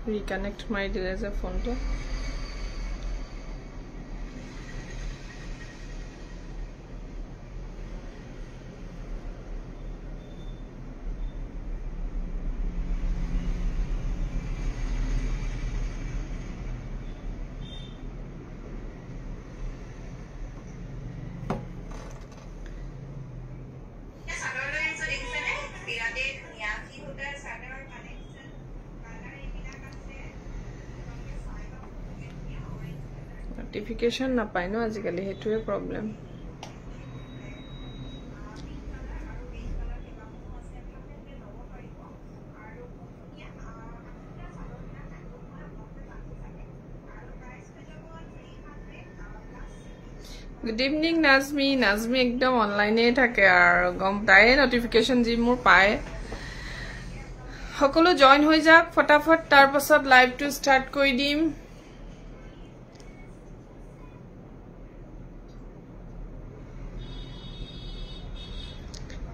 reconnect my eraser phone to. Notification na pai no ajikali hetuwe problem. Good evening Nazmi. Nazmi ekdom online e thake ar gom tae notification ji mur pae. Hokolo join hoi jak fatafat tar pasat live to start koi dim.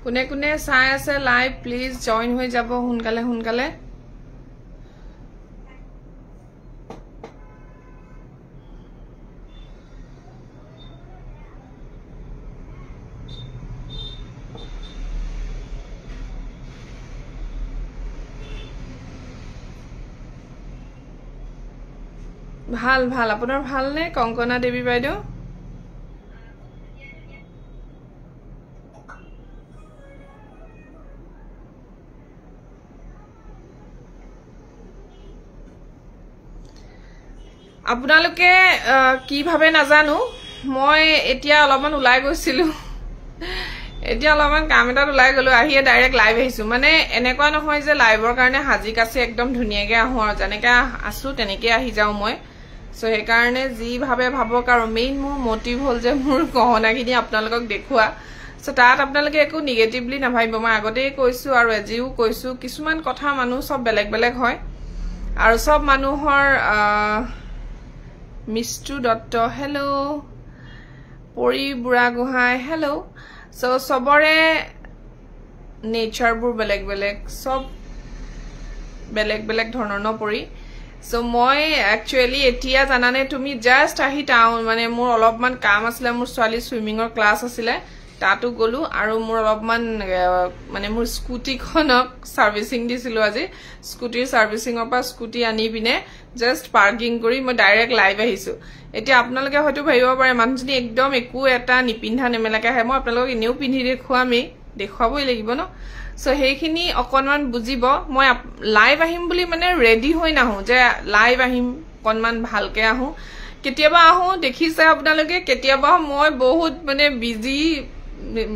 Kune kune sai ase live please join hoi jabo hunkale hunkale. ভাল ভাল আপোনাৰ ভাল নে কংকনা দেৱী বাইদেউ আপোনালোকে কি ভাবে নাজানো মই এতিয়া অলপমান উলাই গৈছিলো এতিয়া অলপমান কাম এটাত উলাই গলো আহিয়ে ডাইৰেক্ট লাইভ আহিছো মানে এনেকুৱা নহয় যে লাইভৰ কাৰণে হাজি কাছে একদম ধুনিয়াকে আহো আৰু জনেকা আছো তেনেকে আহি যাও মই সো হে কাৰণে জি ভাবে ভাবক আৰু মেইন মোৰ মোটিভ হল যে মোৰ গহনাখিনি আপোনালোকক দেখুৱা সো তাত আপোনালোকে একো নেগেটিভলি নাভাবিব মই আগতেই কৈছো আৰু এজিও কৈছো কিছুমান কথা মানুহ সব বেলেগ বেলেগ হয় আৰু সব মানুহৰ মিষ্টু দত্ত হেল্ল পৰি বুঢ়া গোহাই হেল্ল সো সবৰে নেচাৰ বুৰ বেলেগ বেলেগ সব বেলেগ বেলেগ ধৰণৰ নপৰি সো মই একচুয়ালি এটিয়া জানানে তুমি জাস্ট আহি টাউন মানে মোৰ অলপমান কাম আছিল মোৰ ছোৱালী সুইমিংৰ ক্লাছ আছিল তাতো গলো আৰু মোৰ অলপমান মানে মোৰ স্কুটিখনক সাৰ্ভিসিং দিছিলো আজি স্কুটিৰ সাৰ্ভিসিংৰ পৰা স্কুটি আনি পিনে জাস্ট পাৰ্কিং কৰি মই ডাইৰেক্ট লাইভ আহিছো এতিয়া আপোনালোকে হয়তো ভাবিব পাৰে মানুহজনী একদম একো এটা নিপিন্ধা নেমেলাকে আহে মই আপোনালোকক এনেও পিন্ধি দেখুৱাবই লাগিব ন সো হেইখিনি অকনমান বুজিব মই লাইভ আহিম বুলি মানে ৰেডি হৈ নাহো যে লাইভ আহিম অকনমান ভালকে আহো কেতিয়াবা আহো দেখিছে আপোনালোকে কেতিয়াবা মই বহুত মানে বিজি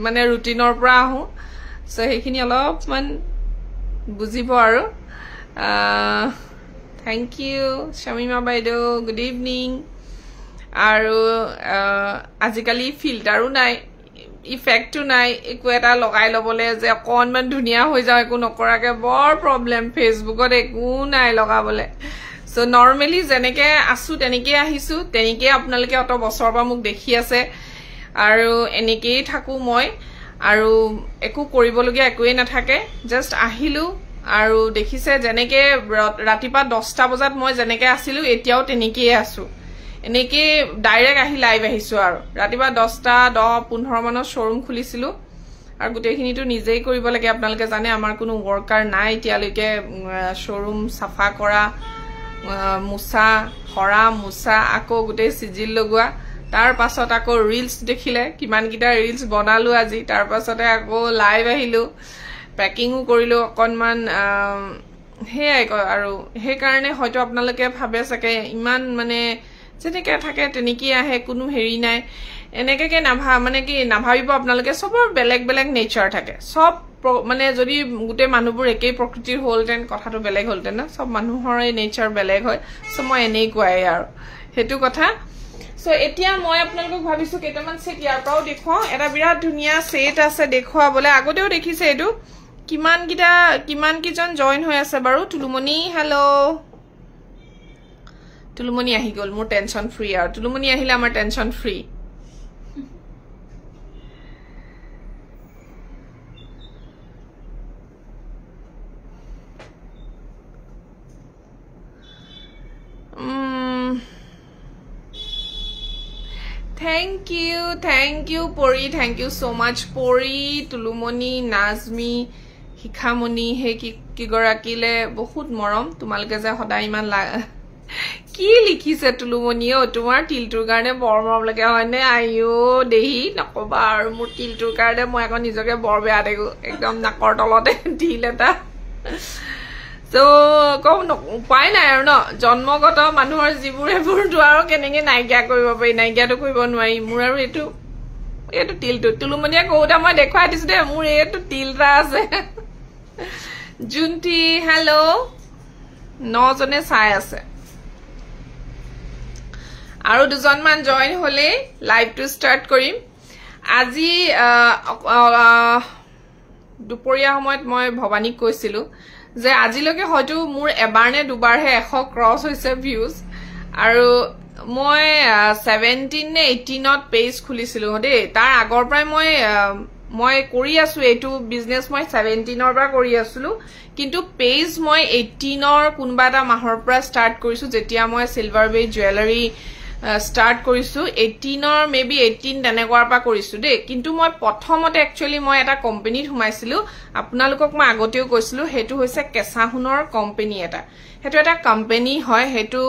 মানে ৰুটিনৰ পৰা আহো সো হেইখিনি অলপমান বুজিব আৰু থ্যাংক ইউ শামিমা বাইদেউ গুড ইভিনিং আৰু আজিকালি ফিল্টাৰো নাই ইফেক্টটো নাই একো এটা লগাই লবলে যে অকনমান ধুনিয়া হৈ যাও একো নকৰাকে বৰ প্ৰবলেম ফেসবুকত একো নাই লগাবলে সো নৰমালি জেনেকে আসু তেনেকে আহিছো তেনেকে আপোনালোকে অত বছৰ পৰা মোক দেখি আছে আৰু এনেকেই থাকো মই আৰু একো কৰিবলগীয়া একোই নাথাকে জাস্ট আহিলো আৰু দেখিছে জেনেকে ৰাতিপা 10টা বজাত মই জেনেকে আছিলো এতিয়াও তেনেকেই আছো এনেকে ডাইৰেক্ট আহি লাইভ আহিছো আৰু ৰাতিপা 10টা 10-15 মানৰ শোৰুম খুলিছিলো আৰু গুটেখিনিটো নিজেই কৰিব লাগে আপোনালোকে জানে আমাৰ কোনো ওয়াৰ্কাৰ নাই এতিয়ালৈকে শোৰুম সাফা কৰা মুসা হৰা মুসা আকৌ গুটে সিজিল লগোৱা তাৰ পাছত আকৌ ৰিলস দেখিলে কিমান কিটা ৰিলস বনালো আজি তাৰ পাছতে আকৌ লাইভ আহিলো পেকিংও কৰিলো অকনমান হেই আৰু হে কাৰণে হয়তো আপোনালোকে ভাবে সকে ইমান মানে যেনেকে থাকে তেনেকি আহে কোনো হেৰি নাই এনেকে কে নাভা মানে কি নাভাবিব আপোনালোকে সবৰ বেলেগ বেলেগ নেচাৰ থাকে সব মানে যদি গুটে মানুহবোৰ একেই প্ৰকৃতিৰ হলতেন কথাটো বেলেগ হলতেন না সব মানুহৰ নেচাৰ বেলেগ হয় সো মই এনেই কোৱাই আৰু হেতু কথা সো এতিয়া মই আপোনালোকক ভাবিছো কেটামান সেট ইয়াৰ পৰাও দেখুৱা এটা বিৰাট ধুনিয়া সেট আছে দেখুৱা বলে আগতেও দেখিছে এটো কিমান কিজন জয়েন হৈ আছে বাৰু তুলুমনি হেল্ল তুলুমনি আহি গল মোৰ টেনশন ফ্ৰী আৰু তুলুমনি আহিলে আমাৰ tension free Thank you, Pori. Thank you so much, Pori, Tulumoni, Nazmi, Hikamoni, he kigorakile, bahut morom. Tumalke je hoda iman la. Ki likhise Tulumoni o tumar tiltur karone bor morom lage hoyne ayo dehi nakoba aru mur tiltur karone moi ekon nijoke bor beya degu ekdom nakor tolote til eta. So kom no pai nai aru no jonmogoto manuhor jibur ebur tu aru kenenge naigya koribo pai naigya to koribo nwari mur aru etu tiltu Tulumoni kouta moi dekhwai disu de mur etu tilra ase. Junti hello no jone sai ase আৰু দুজন মান join হলে live two start কৰিম আজি দুপৰীয়া সময়ত মই ভবানীক কৈছিলো যে আজিলৈকে হয়তো মোৰ এবাৰ নে দুবাৰ হে 100 ক্ৰস হৈছে ভিউজ আৰু মই 17 নে 18 ত পেজ খুলিছিলো দেই তাৰ আগৰ পৰাই মই কৰি আছো এটো বিজনেস মই 17 ৰ পৰা কৰি আছিলো কিন্তু পেজ মই 18 ৰ কোনবা এটা মাহৰ পৰা স্টাৰ্ট কৰিছো যেতিয়া মই সিলভাৰ বে জুৱেলাৰী start কৰিছো 18 or maybe 18 তেনেকুৱাৰ পৰা কৰিছো দে কিন্তু মই প্ৰথমতে একচুয়ালি মই এটা কোম্পানীত হুমাইছিলো আপোনালোকক মই আগতেও কৈছিলো হেতু হৈছে কেসাহুনৰ কোম্পানী এটা হেতু এটা কোম্পানী হয় হেতু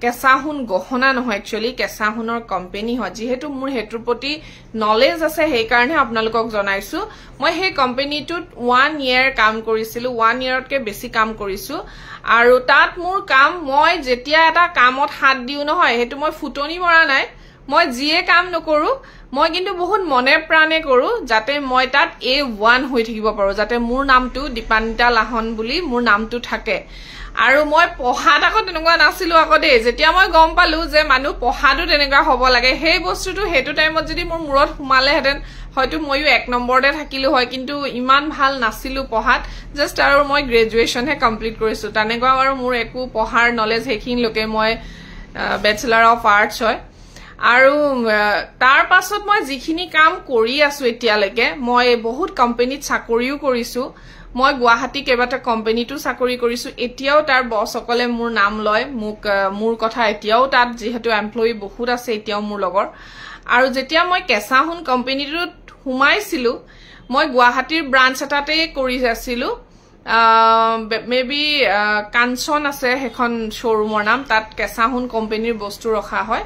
কেসাহুন গহনা নহয় একচুয়ালি কেসাহুনৰ কোম্পানী হয় যেহেতু মোৰ হেতুৰ প্ৰতি নলেজ আছে সেই কাৰণে আপোনালোকক জনাইছো মই সেই কোম্পানীটোত 1 year কাম কৰিছিলো 1 yearতকে বেছি কাম কৰিছো আৰু তাত মোৰ কাম মই যেতিয়া এটা কামত হাত দিউ নহয় হেতু মই ফুটনি মৰা নাই মই জিয়ে কাম নকৰো মই কিন্তু বহুত মনে প্ৰাণে কৰো যাতে মই তাত A1 হৈ থাকিব পাৰো যাতে মোৰ নামটো দীপান্বিতা লাহন বুলি মোৰ নামটো থাকে আৰু মই পঢ়াত আকৌ তেনেকুৱা নাছিলো আকৌ দে যেতিয়া মই গম পালো যে মানুহ পঢ়াটো তেনেকুৱা হ'ব লাগে সেই বস্তুটো হেতু টাইমত যদি মোৰ মূৰত হুমালে হেতেন হয়তো মইও 1 নম্বৰতে থাকিলো হয় কিন্তু ইমান ভাল নাছিলো পঢ়াত জাস্ট আৰু মই গ্ৰেজুৱেচন হে কমপ্লিট কৰিছো তেনেকুৱা আৰু মোৰ একো পঢ়াৰ নলেজ হেকিন লকে মই বেচেলৰ অফ আৰ্টছ হয় আৰু তাৰ পাছত মই যিখিনি কাম কৰি আছো এতিয়ালৈকে মই বহুত কোম্পানীত চাকৰিও কৰিছো মই গুৱাহাটী কেবাটা কোম্পানীটো চাকৰি কৰিছো এতিয়াও তাৰ বছসকলে মোৰ নাম লয় মোৰ কথা এতিয়াও তাত যেহেতু এমপ্লয়ি বহুত আছে এতিয়াও মোৰ লগৰ আৰু যেতিয়া মই কেসাহুন কোম্পানীটোত হুমাইছিলো মই গুৱাহাটীৰ ব্ৰাঞ্চ এটাতে কৰি আছিলো মেবি কাঞ্চন আছে হেখন শোৰুমৰ নাম তাত কেসাহুন কোম্পানীৰ বস্তু ৰখা হয়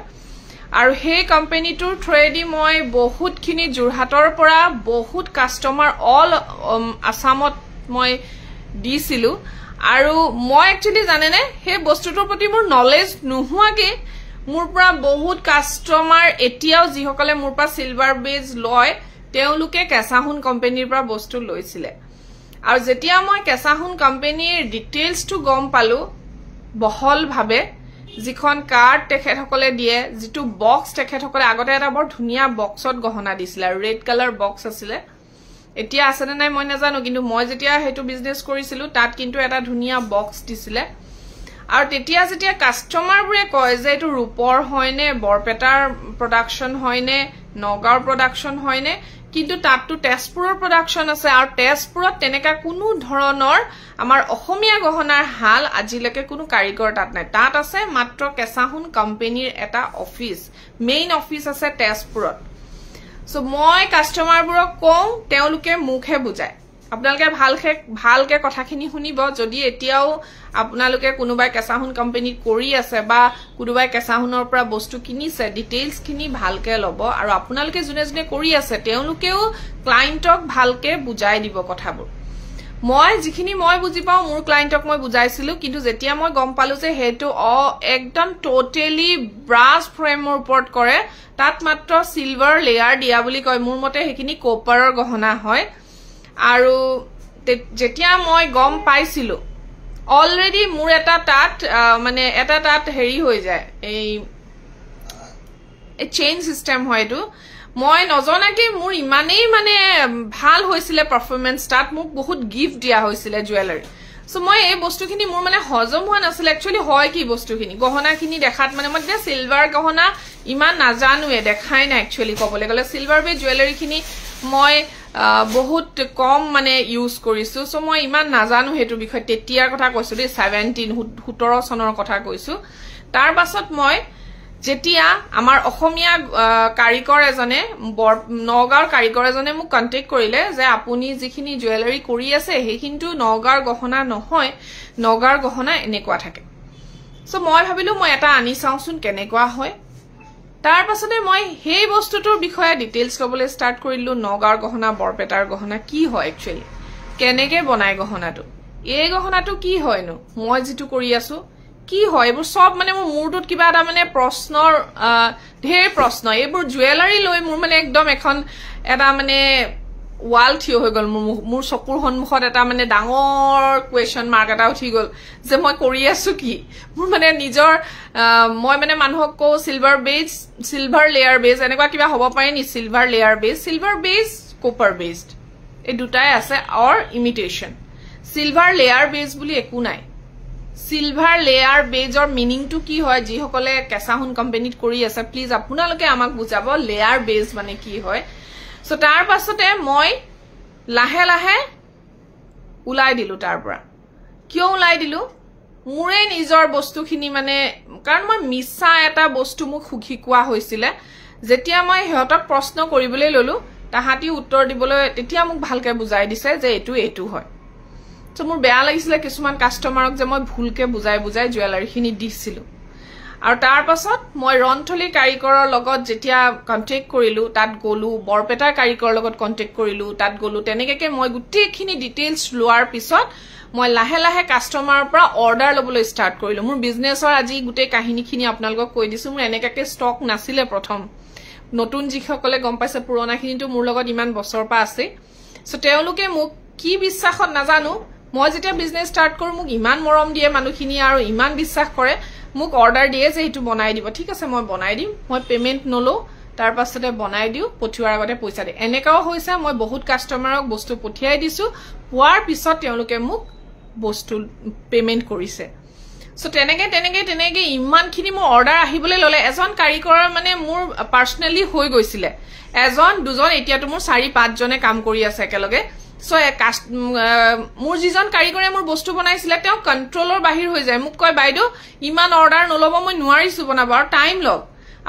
আৰু সেই কোম্পানীটোৰ থ্ৰেডি মই বহুতখিনি জুৰহাটৰ পৰা বহুত কাস্টমাৰ অল আসামত মই দিছিলো আৰু মই একচুয়ালি জানেনে সেই বস্তুটোৰ প্ৰতি মোৰ নলেজ নোহোৱাকে মোৰ পৰা বহুত কাস্টমাৰ এতিয়াও যিসকলে মোৰ পৰা সিলভাৰ বেজ লয় তেওঁলোকে কেসাহুন কোম্পানীৰ পৰা বস্তু লৈছিলে আৰু যেতিয়া মই কেসাহুন কোম্পানীৰ ডিটেইলছটো গম পালো বহল ভাবে যিখন কাৰ্ড তেখেতসকলে দিয়ে যিটো বক্স তেখেতসকলে আগতে এটা বৰ ধুনিয়া বক্সত গহনা দিছিল আৰু ৰেড কালাৰ বক্স আছিল এতিয়া আছে নাই মই নাজানো কিন্তু মই যেতিয়া হেতু বিজনেস কৰিছিলো তাত কিন্তু এটা ধুনিয়া বক্স দিছিল আৰু তেতিয়া যেতিয়া কাস্টমাৰবোৰে কয় যে এটো ৰূপৰ হয়নে বৰপেটাৰ প্ৰডাকশন হয়নে নগাঁওৰ প্ৰডাকশন হয়নে কিন্তু তাতটো তেজপুৰৰ প্ৰডাকশন আছে আৰু তেজপুৰত তেনেকা কোনো ধৰণৰ আমাৰ অসমীয়া গহনাৰ হাল আজিলৈকে কোনো কাৰিকৰ তাত নাই তাত আছে মাত্ৰ কেসাহুন কোম্পানীৰ এটা অফিস মেইন অফিস আছে তেজপুৰত সো মই কাস্টমাৰবোৰক কওঁ তেওঁলোকে মুখে বুজায় আপোনালোকে ভালকে কথাখিনি শুনিব যদি এতিয়াও আপোনালোকে কোনোবাই কেসাহুন কোম্পানীত কৰি আছে বা কোনোবাই কেসাহুনৰ পৰা বস্তু কিনিছে ডিটেইলছ খিনি ভালকে লব আৰু আপোনালোকে জুনে কৰি আছে তেওঁলোকেও ক্লায়েন্টক ভালকে বুজাই দিব কথাবোৰ মই যিখিনি মই বুজি পাও মোৰ ক্লায়েন্টক মই বুজাইছিলো কিন্তু যেতিয়া মই গম পালো যে হেতু একদম টোটালি ব্ৰাছ ফ্ৰেমৰ ওপৰত কৰে তাত মাত্ৰ সিলভাৰ লেয়াৰ দিয়া বুলি কয় মোৰ মতে হেখিনি কপাৰৰ গহনা হয় আৰু যেতিয়া মই গম পাইছিলো অলৰেডি মোৰ এটা তাত মানে এটা তাত হেৰি হৈ যায় এই চেইন সিস্টেম হয়তো মই নজনাকে মোৰ ইমানেই মানে ভাল হৈছিলে পাৰফৰম্যান্স তাত মোক বহুত গিফট দিয়া হৈছিল জুৱেলাৰী সো মই এই বস্তুখিনি মোৰ মানে হজম হোৱা নাছিল একচুয়ালি হয় কি বস্তুখিনি গহনাখিনি দেখাত মানে মই সিলভাৰ গহনা ইমান নাজানুৱে দেখাই না একচুয়ালি কবলে গলে সিলভাৰ বে জুৱেলাৰীখিনি মই বহুত কম মানে ইউজ কৰিছো সো মই ইমান নাজানো হেতু বিষয় তেতিয়াৰ কথা কৈছো দে 17 17 চনৰ কথা কৈছো তাৰ পাছত মই যেতিয়া আমাৰ অসমীয়া কাৰিকৰ এজনে নগাঁৱৰ কাৰিকৰ এজনে মোক কন্টেক্ট কৰিলে যে আপুনি যিখিনি জুৱেলাৰী কৰি আছে সেইখিনিটো নগাঁৱৰ গহনা নহয় নগাঁৱৰ গহনা এনেকুৱা থাকে সো মই ভাবিলো মই এটা আনি চাওচোন কেনেকুৱা হয় তাৰ পাছতে মই সেই বস্তুটোৰ বিষয়ে ডিটেইলছ লবলৈ ষ্টাৰ্ট কৰিলো নগাঁৱৰ গহনা বৰপেটাৰ গহনা কি হয় একচুয়ালি কেনেকে বনায় গহনাটো এই গহনাটো কি হয়নো মই যেটো কৰি আছো কি হয় এবোৰ সব মানে মোৰ মূৰটোত কিবা এটা মানে প্ৰশ্নৰ ঢেৰ প্ৰশ্ন এবোৰ জুৱেলাৰী লৈ মোৰ মানে একদম এখন এটা মানে ওয়াল থিয় হৈ গল মোৰ চকুৰ সন্মুখত এটা মানে ডাঙৰ কোৱেশ্চন মাৰ্ক এটা উঠি গল যে মই কৰি আছো কি মোৰ মানে নিজৰ মই মানে মানুহক কো সিলভাৰ লেয়াৰ বেজ এনেকুৱা কিবা হ'ব পাৰে নি সিলভাৰ লেয়াৰ বেজ কপাৰ বেজড এই দুটাই আছে অৰ ইমিটেশন সিলভাৰ লেয়াৰ বেজ বুলি একো নাই সিলভাৰ লেয়াৰ বেজৰ মিনিংটো কি হয় যি সকলে কেঁচাহুন কোম্পানীত কৰি আছে প্লিজ আপোনালোকে আমাক বুজাব লেয়াৰ বেজ মানে কি হয় সো তাৰ পাছতে মই লাহে লাহে উলাই দিলো তাৰ পৰা কিয় উলাই দিলো মুৰে নিজৰ বস্তুখিনি মানে কাৰণ মই মিছা এটা বস্তু মোক শিকোৱা হৈছিল যেতিয়া মই হেতক প্ৰশ্ন কৰিবলৈ ললো তাহাতি উত্তৰ দিবলৈ তেতিয়া মোক ভালকে বুজাই দিছে যে এটো হয় সো মোৰ বেয়া লাগিছিল কিছুমান কাস্টমাৰক যে মই ভুলকে বুজাই জুৱেলাৰীখিনি দিছিলো আৰু তাৰ পাছত মই ৰন্থলী কাৰিকৰৰ লগত যেতিয়া কন্টেক্ট কৰিলো তাত গলো বৰপেটাৰ কাৰিকৰৰ লগত কন্টেক্ট কৰিলো তাত গলো তেনেকৈ মই গুটেইখিনি ডিটেইলছ লোৱাৰ পিছত মই লাহে লাহে কাস্টমাৰৰ পৰা অৰ্ডাৰ লবলৈ ষ্টাৰ্ট কৰিলো মোৰ বিজনেছৰ আজি গুটেই কাহিনীখিনি আপোনালোকক কৈ দিছো মোৰ এনেকাকে ষ্টক নাছিলে প্ৰথম নতুন যিসকলে গম পাইছে পুৰণাখিনিটো মোৰ লগত ইমান বছৰ পা আছে সো তেওঁলোকে মোক কি বিশ্বাসত নাজানো মই যেতিয়া বিজনেস ষ্টাৰ্ট কৰো মোক ইমান মৰম দিয়ে মানুহখিনি আৰু ইমান বিশ্বাস কৰে মোক অৰ্ডাৰ দিয়ে যে এটো বনাই দিব ঠিক আছে মই বনাই দিম মই পেমেন্ট নলো তাৰ পাছতে বনাই দিও পঠিওৱাৰ আগতে পইচা দিয়ে এনেকাও হৈছে মই বহুত কাস্টমাৰক বস্তু পঠিয়াই দিছো পোৱাৰ পিছত তেওঁলোকে মোক বস্তু পেমেন্ট কৰিছে সো তেনেকে ইমানখিনি মোৰ অৰ্ডাৰ আহিবলৈ ললে এজন কাৰিকৰ মানে মোৰ পাৰ্সোনালি হৈ গৈছিল এজন দুজন এতিয়াটো মোৰ 4-5 জনে কাম কৰি আছে একেলগে সো মোৰ যিজন কাৰিকৰে মোৰ বস্তু বনাইছিল তেওঁ কন্ট্ৰোলৰ বাহিৰ হৈ যায় মোক কয় বাইদেউ ইমান অৰ্ডাৰ নলব মই নোৱাৰিছো বনাব আৰু টাইম লগ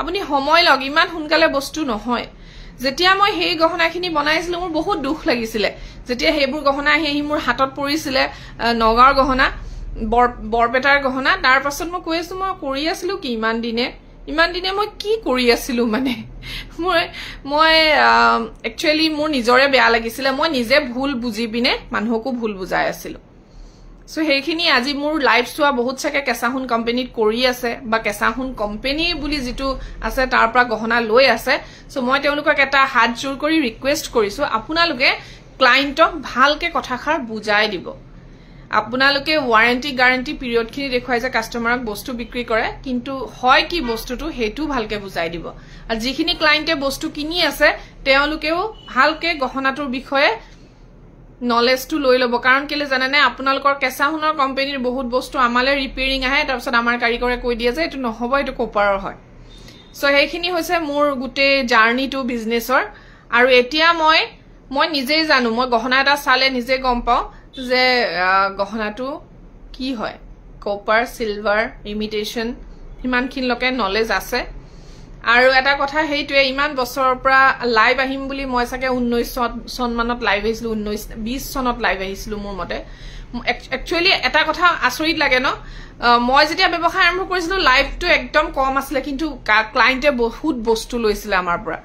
আপুনি সময় লগ ইমান সোনকালে বস্তু নহয় যেতিয়া মই সেই গহনাখিনি বনাইছিলো মোৰ বহুত দুখ লাগিছিল যেতিয়া হেবোৰ গহনা আহি মোৰ হাতত পৰিছিল নগাঁৱৰ গহনা বৰপেটাৰ গহনা তাৰ পাছত মই কৈছো মই কৰি আছিলো কি ইমান দিনে মই কি কৰি আছিলো মানে মই একচুয়ালি মোৰ নিজৰে বেয়া লাগিছিল মই নিজে ভুল বুজি বিনে মানুহকো ভুল বুজাই আছিলো সো হেখিনি আজি মোৰ লাইভ সোৱা বহুত সাকে কেঁচাহুন কোম্পানীত কৰি আছে বা কেঁচাহুন কোম্পানী বুলি যেটো আছে তাৰ পৰা গহনা লৈ আছে সো মই তেওঁলোকক এটা হাত জোৰ কৰি ৰিকুৱেষ্ট কৰিছো আপোনালোকে ক্লায়েন্টক ভালকে কথাখাৰ বুজাই দিব আপোনালোকে ওয়াৰেন্টি গ্যাৰান্টি পিৰিয়ড খিনি দেখুৱাই যে কাস্টমাৰক বস্তু বিক্ৰী কৰে কিন্তু হয় কি বস্তুটো হেতু ভালকে বুজাই দিব আৰু যিখিনি ক্লায়েন্টে বস্তু কিনি আছে তেওঁলোকেও ভালকে গহনাটোৰ বিষয়ে নলেজটো লৈ লব কাৰণ কেলে জানে না আপোনালোকৰ কেঁচাহুনৰ কোম্পানীৰ বহুত বস্তু আমালে ৰিপেয়াৰিং আহে তাৰ পিছত আমাৰ কাৰিকৰে কৈ দিয়ে যে এটো নহব এটো কপাৰৰ হয় সো হেখিনি হৈছে মোৰ গুটে জাৰ্নি টু বিজনেছৰ আৰু এতিয়া মই নিজেই জানো মই গহনা এটা চালে নিজে গম পাও যে গহনাটো কি হয় কপাৰ সিলভাৰ ইমিটেশন হিমানখিন লকে নলেজ আছে আৰু এটা কথা হেইটোৱে ইমান বছৰৰ পৰা লাইভ আহিম বুলি মই সাকে 19 চন মানত লাইভ আহিছিলো 20 চনত লাইভ আহিছিলো মোৰ মতে একচুয়ালি এটা কথা আচৰিত লাগে ন মই যেতিয়া ব্যৱসায় আৰম্ভ কৰিছিলো লাইভটো একদম কম আছিল কিন্তু ক্লায়েন্টে বহুত বস্তু লৈছিল আমাৰ পৰা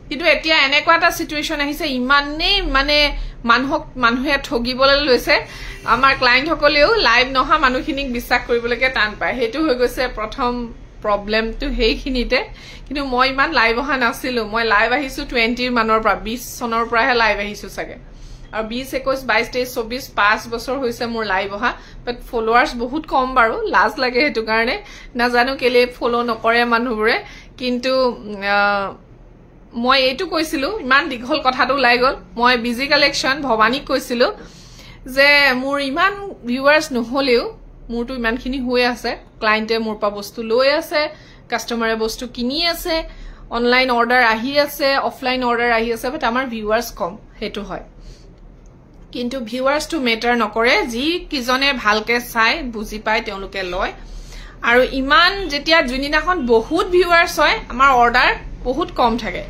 কিন্তু এতিয়া এনেকুৱা এটা সিচুৱেচন আহিছে ইমানে মানে মানুহে ঠগিবলৈ লৈছে আমাৰ ক্লায়েন্ট সকলেও লাইভ নহা মানুহখিনিক বিশ্বাস কৰিবলৈকে টান পায় হেতু হৈ গৈছে প্ৰথম প্ৰবলেম টু হেইখিনিতে কিন্তু মই ইমান লাইভ অহা নাছিলো মই লাইভ আহিছো 20 মানৰ পৰা 20 চনৰ পৰাহে লাইভ আহিছো সাকে আৰু 20 21 22 23 24 5 বছৰ হৈছে মোৰ লাইভ অহা বাট ফলোৱাৰ্স বহুত কম বাৰু লাজ লাগে হেতু কাৰণে নাজানো কেলে ফলো নকৰে মানুহবোৰে কিন্তু মই এটো কৈছিলো ইমান দীঘল কথাটো ওলাই গল মই বিজি কালেকশন ভবানীক কৈছিলো যে মোৰ ইমান ভিউয়াৰ্স নহলেও মোৰটো ইমানখিনি হৈ আছে ক্লায়েন্টে মোৰ পা বস্তু লৈ আছে কাস্টমাৰে বস্তু কিনি আছে অনলাইন অৰ্ডাৰ আহি আছে অফলাইন অৰ্ডাৰ আহি আছে বাট আমাৰ ভিউয়াৰ্স কম হেতু হয় কিন্তু ভিউয়াৰ্স টু মেটাৰ নকৰে যি কিজনে ভালকে চাই বুজি পায় তেওঁলোকে লয় আৰু ইমান যেতিয়া যোনদিনাখন বহুত ভিউৱাৰ্ছ হয় আমাৰ অৰ্ডাৰ বহুত কম থাকে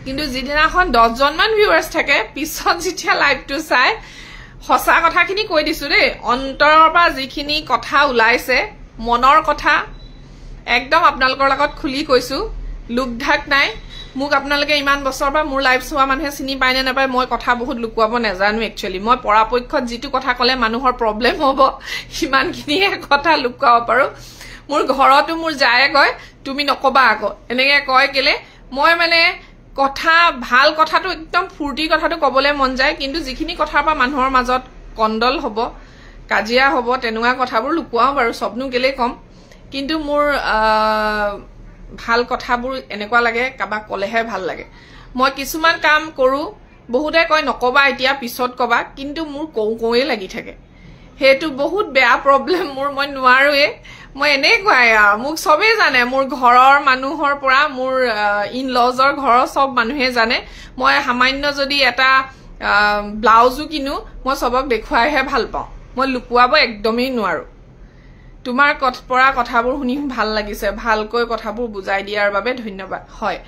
কিন্তু যিদিনাখন 10 জনমান ভিউৱাৰ্ছ থাকে পিছত যেতিয়া লাইভটো চাই সঁচা কথাখিনি কৈ দিছো দেই অন্তৰৰ পৰা যিখিনি কথা ওলাইছে মনৰ কথা একদম আপোনালোকৰ লগত খুলি কৈছো লুকধাক নাই মোক আপোনালোকে ইমান বছৰ পৰা মোৰ লাইভ চোৱা মানুহে চিনি পায় নে নাপায় মই কথা বহুত লুকুৱাব নাজানো একচুয়ালি মই পৰাপক্ষত যিটো কথা কলে মানুহৰ প্ৰবলেম হ'ব ইমানখিনিয়ে কথা লুকুৱাব পাৰো মোৰ ঘৰতো মোৰ যায় কয় তুমি নকবা আকৌ এনেকে কয় কেলে মই মানে কথা ভাল কথাটো একদম ফুৰ্তি কথাটো কবলে মন যায় কিন্তু যিখিনি কথাৰ পৰা মানুহৰ মাজত কণ্ডল হ'ব কাজিয়া হ'ব তেনুৱা কথাবোৰ লুকুৱাও বাৰু সবনো কেলে কম কিন্তু মোৰ ভাল কথাবোৰ এনেকুৱা লাগে কাবা কলেহে ভাল লাগে মই কিছুমান কাম কৰো বহুতে কয় নকবা এতিয়া পিছত কবা কিন্তু মোৰ কৌকৌয়ে লাগি থাকে হেতু বহুত বেয়া প্ৰবলেম মোৰ মই নোৱাৰোৱে মই এনেকুৱাই মোক সবে জানে মোৰ ঘৰৰ মানুহৰ পৰা মোৰ ইন লজৰ ঘৰৰ সব মানুহে জানে মই সামান্য যদি এটা ব্লাউজো কিনো মই সবক দেখুৱাইহে ভাল পাওঁ মই লুকুৱাব একদমেই নোৱাৰো তোমাৰ পৰা কথাবোৰ শুনি ভাল লাগিছে ভালকৈ কথাবোৰ বুজাই দিয়াৰ বাবে ধন্যবাদ হয়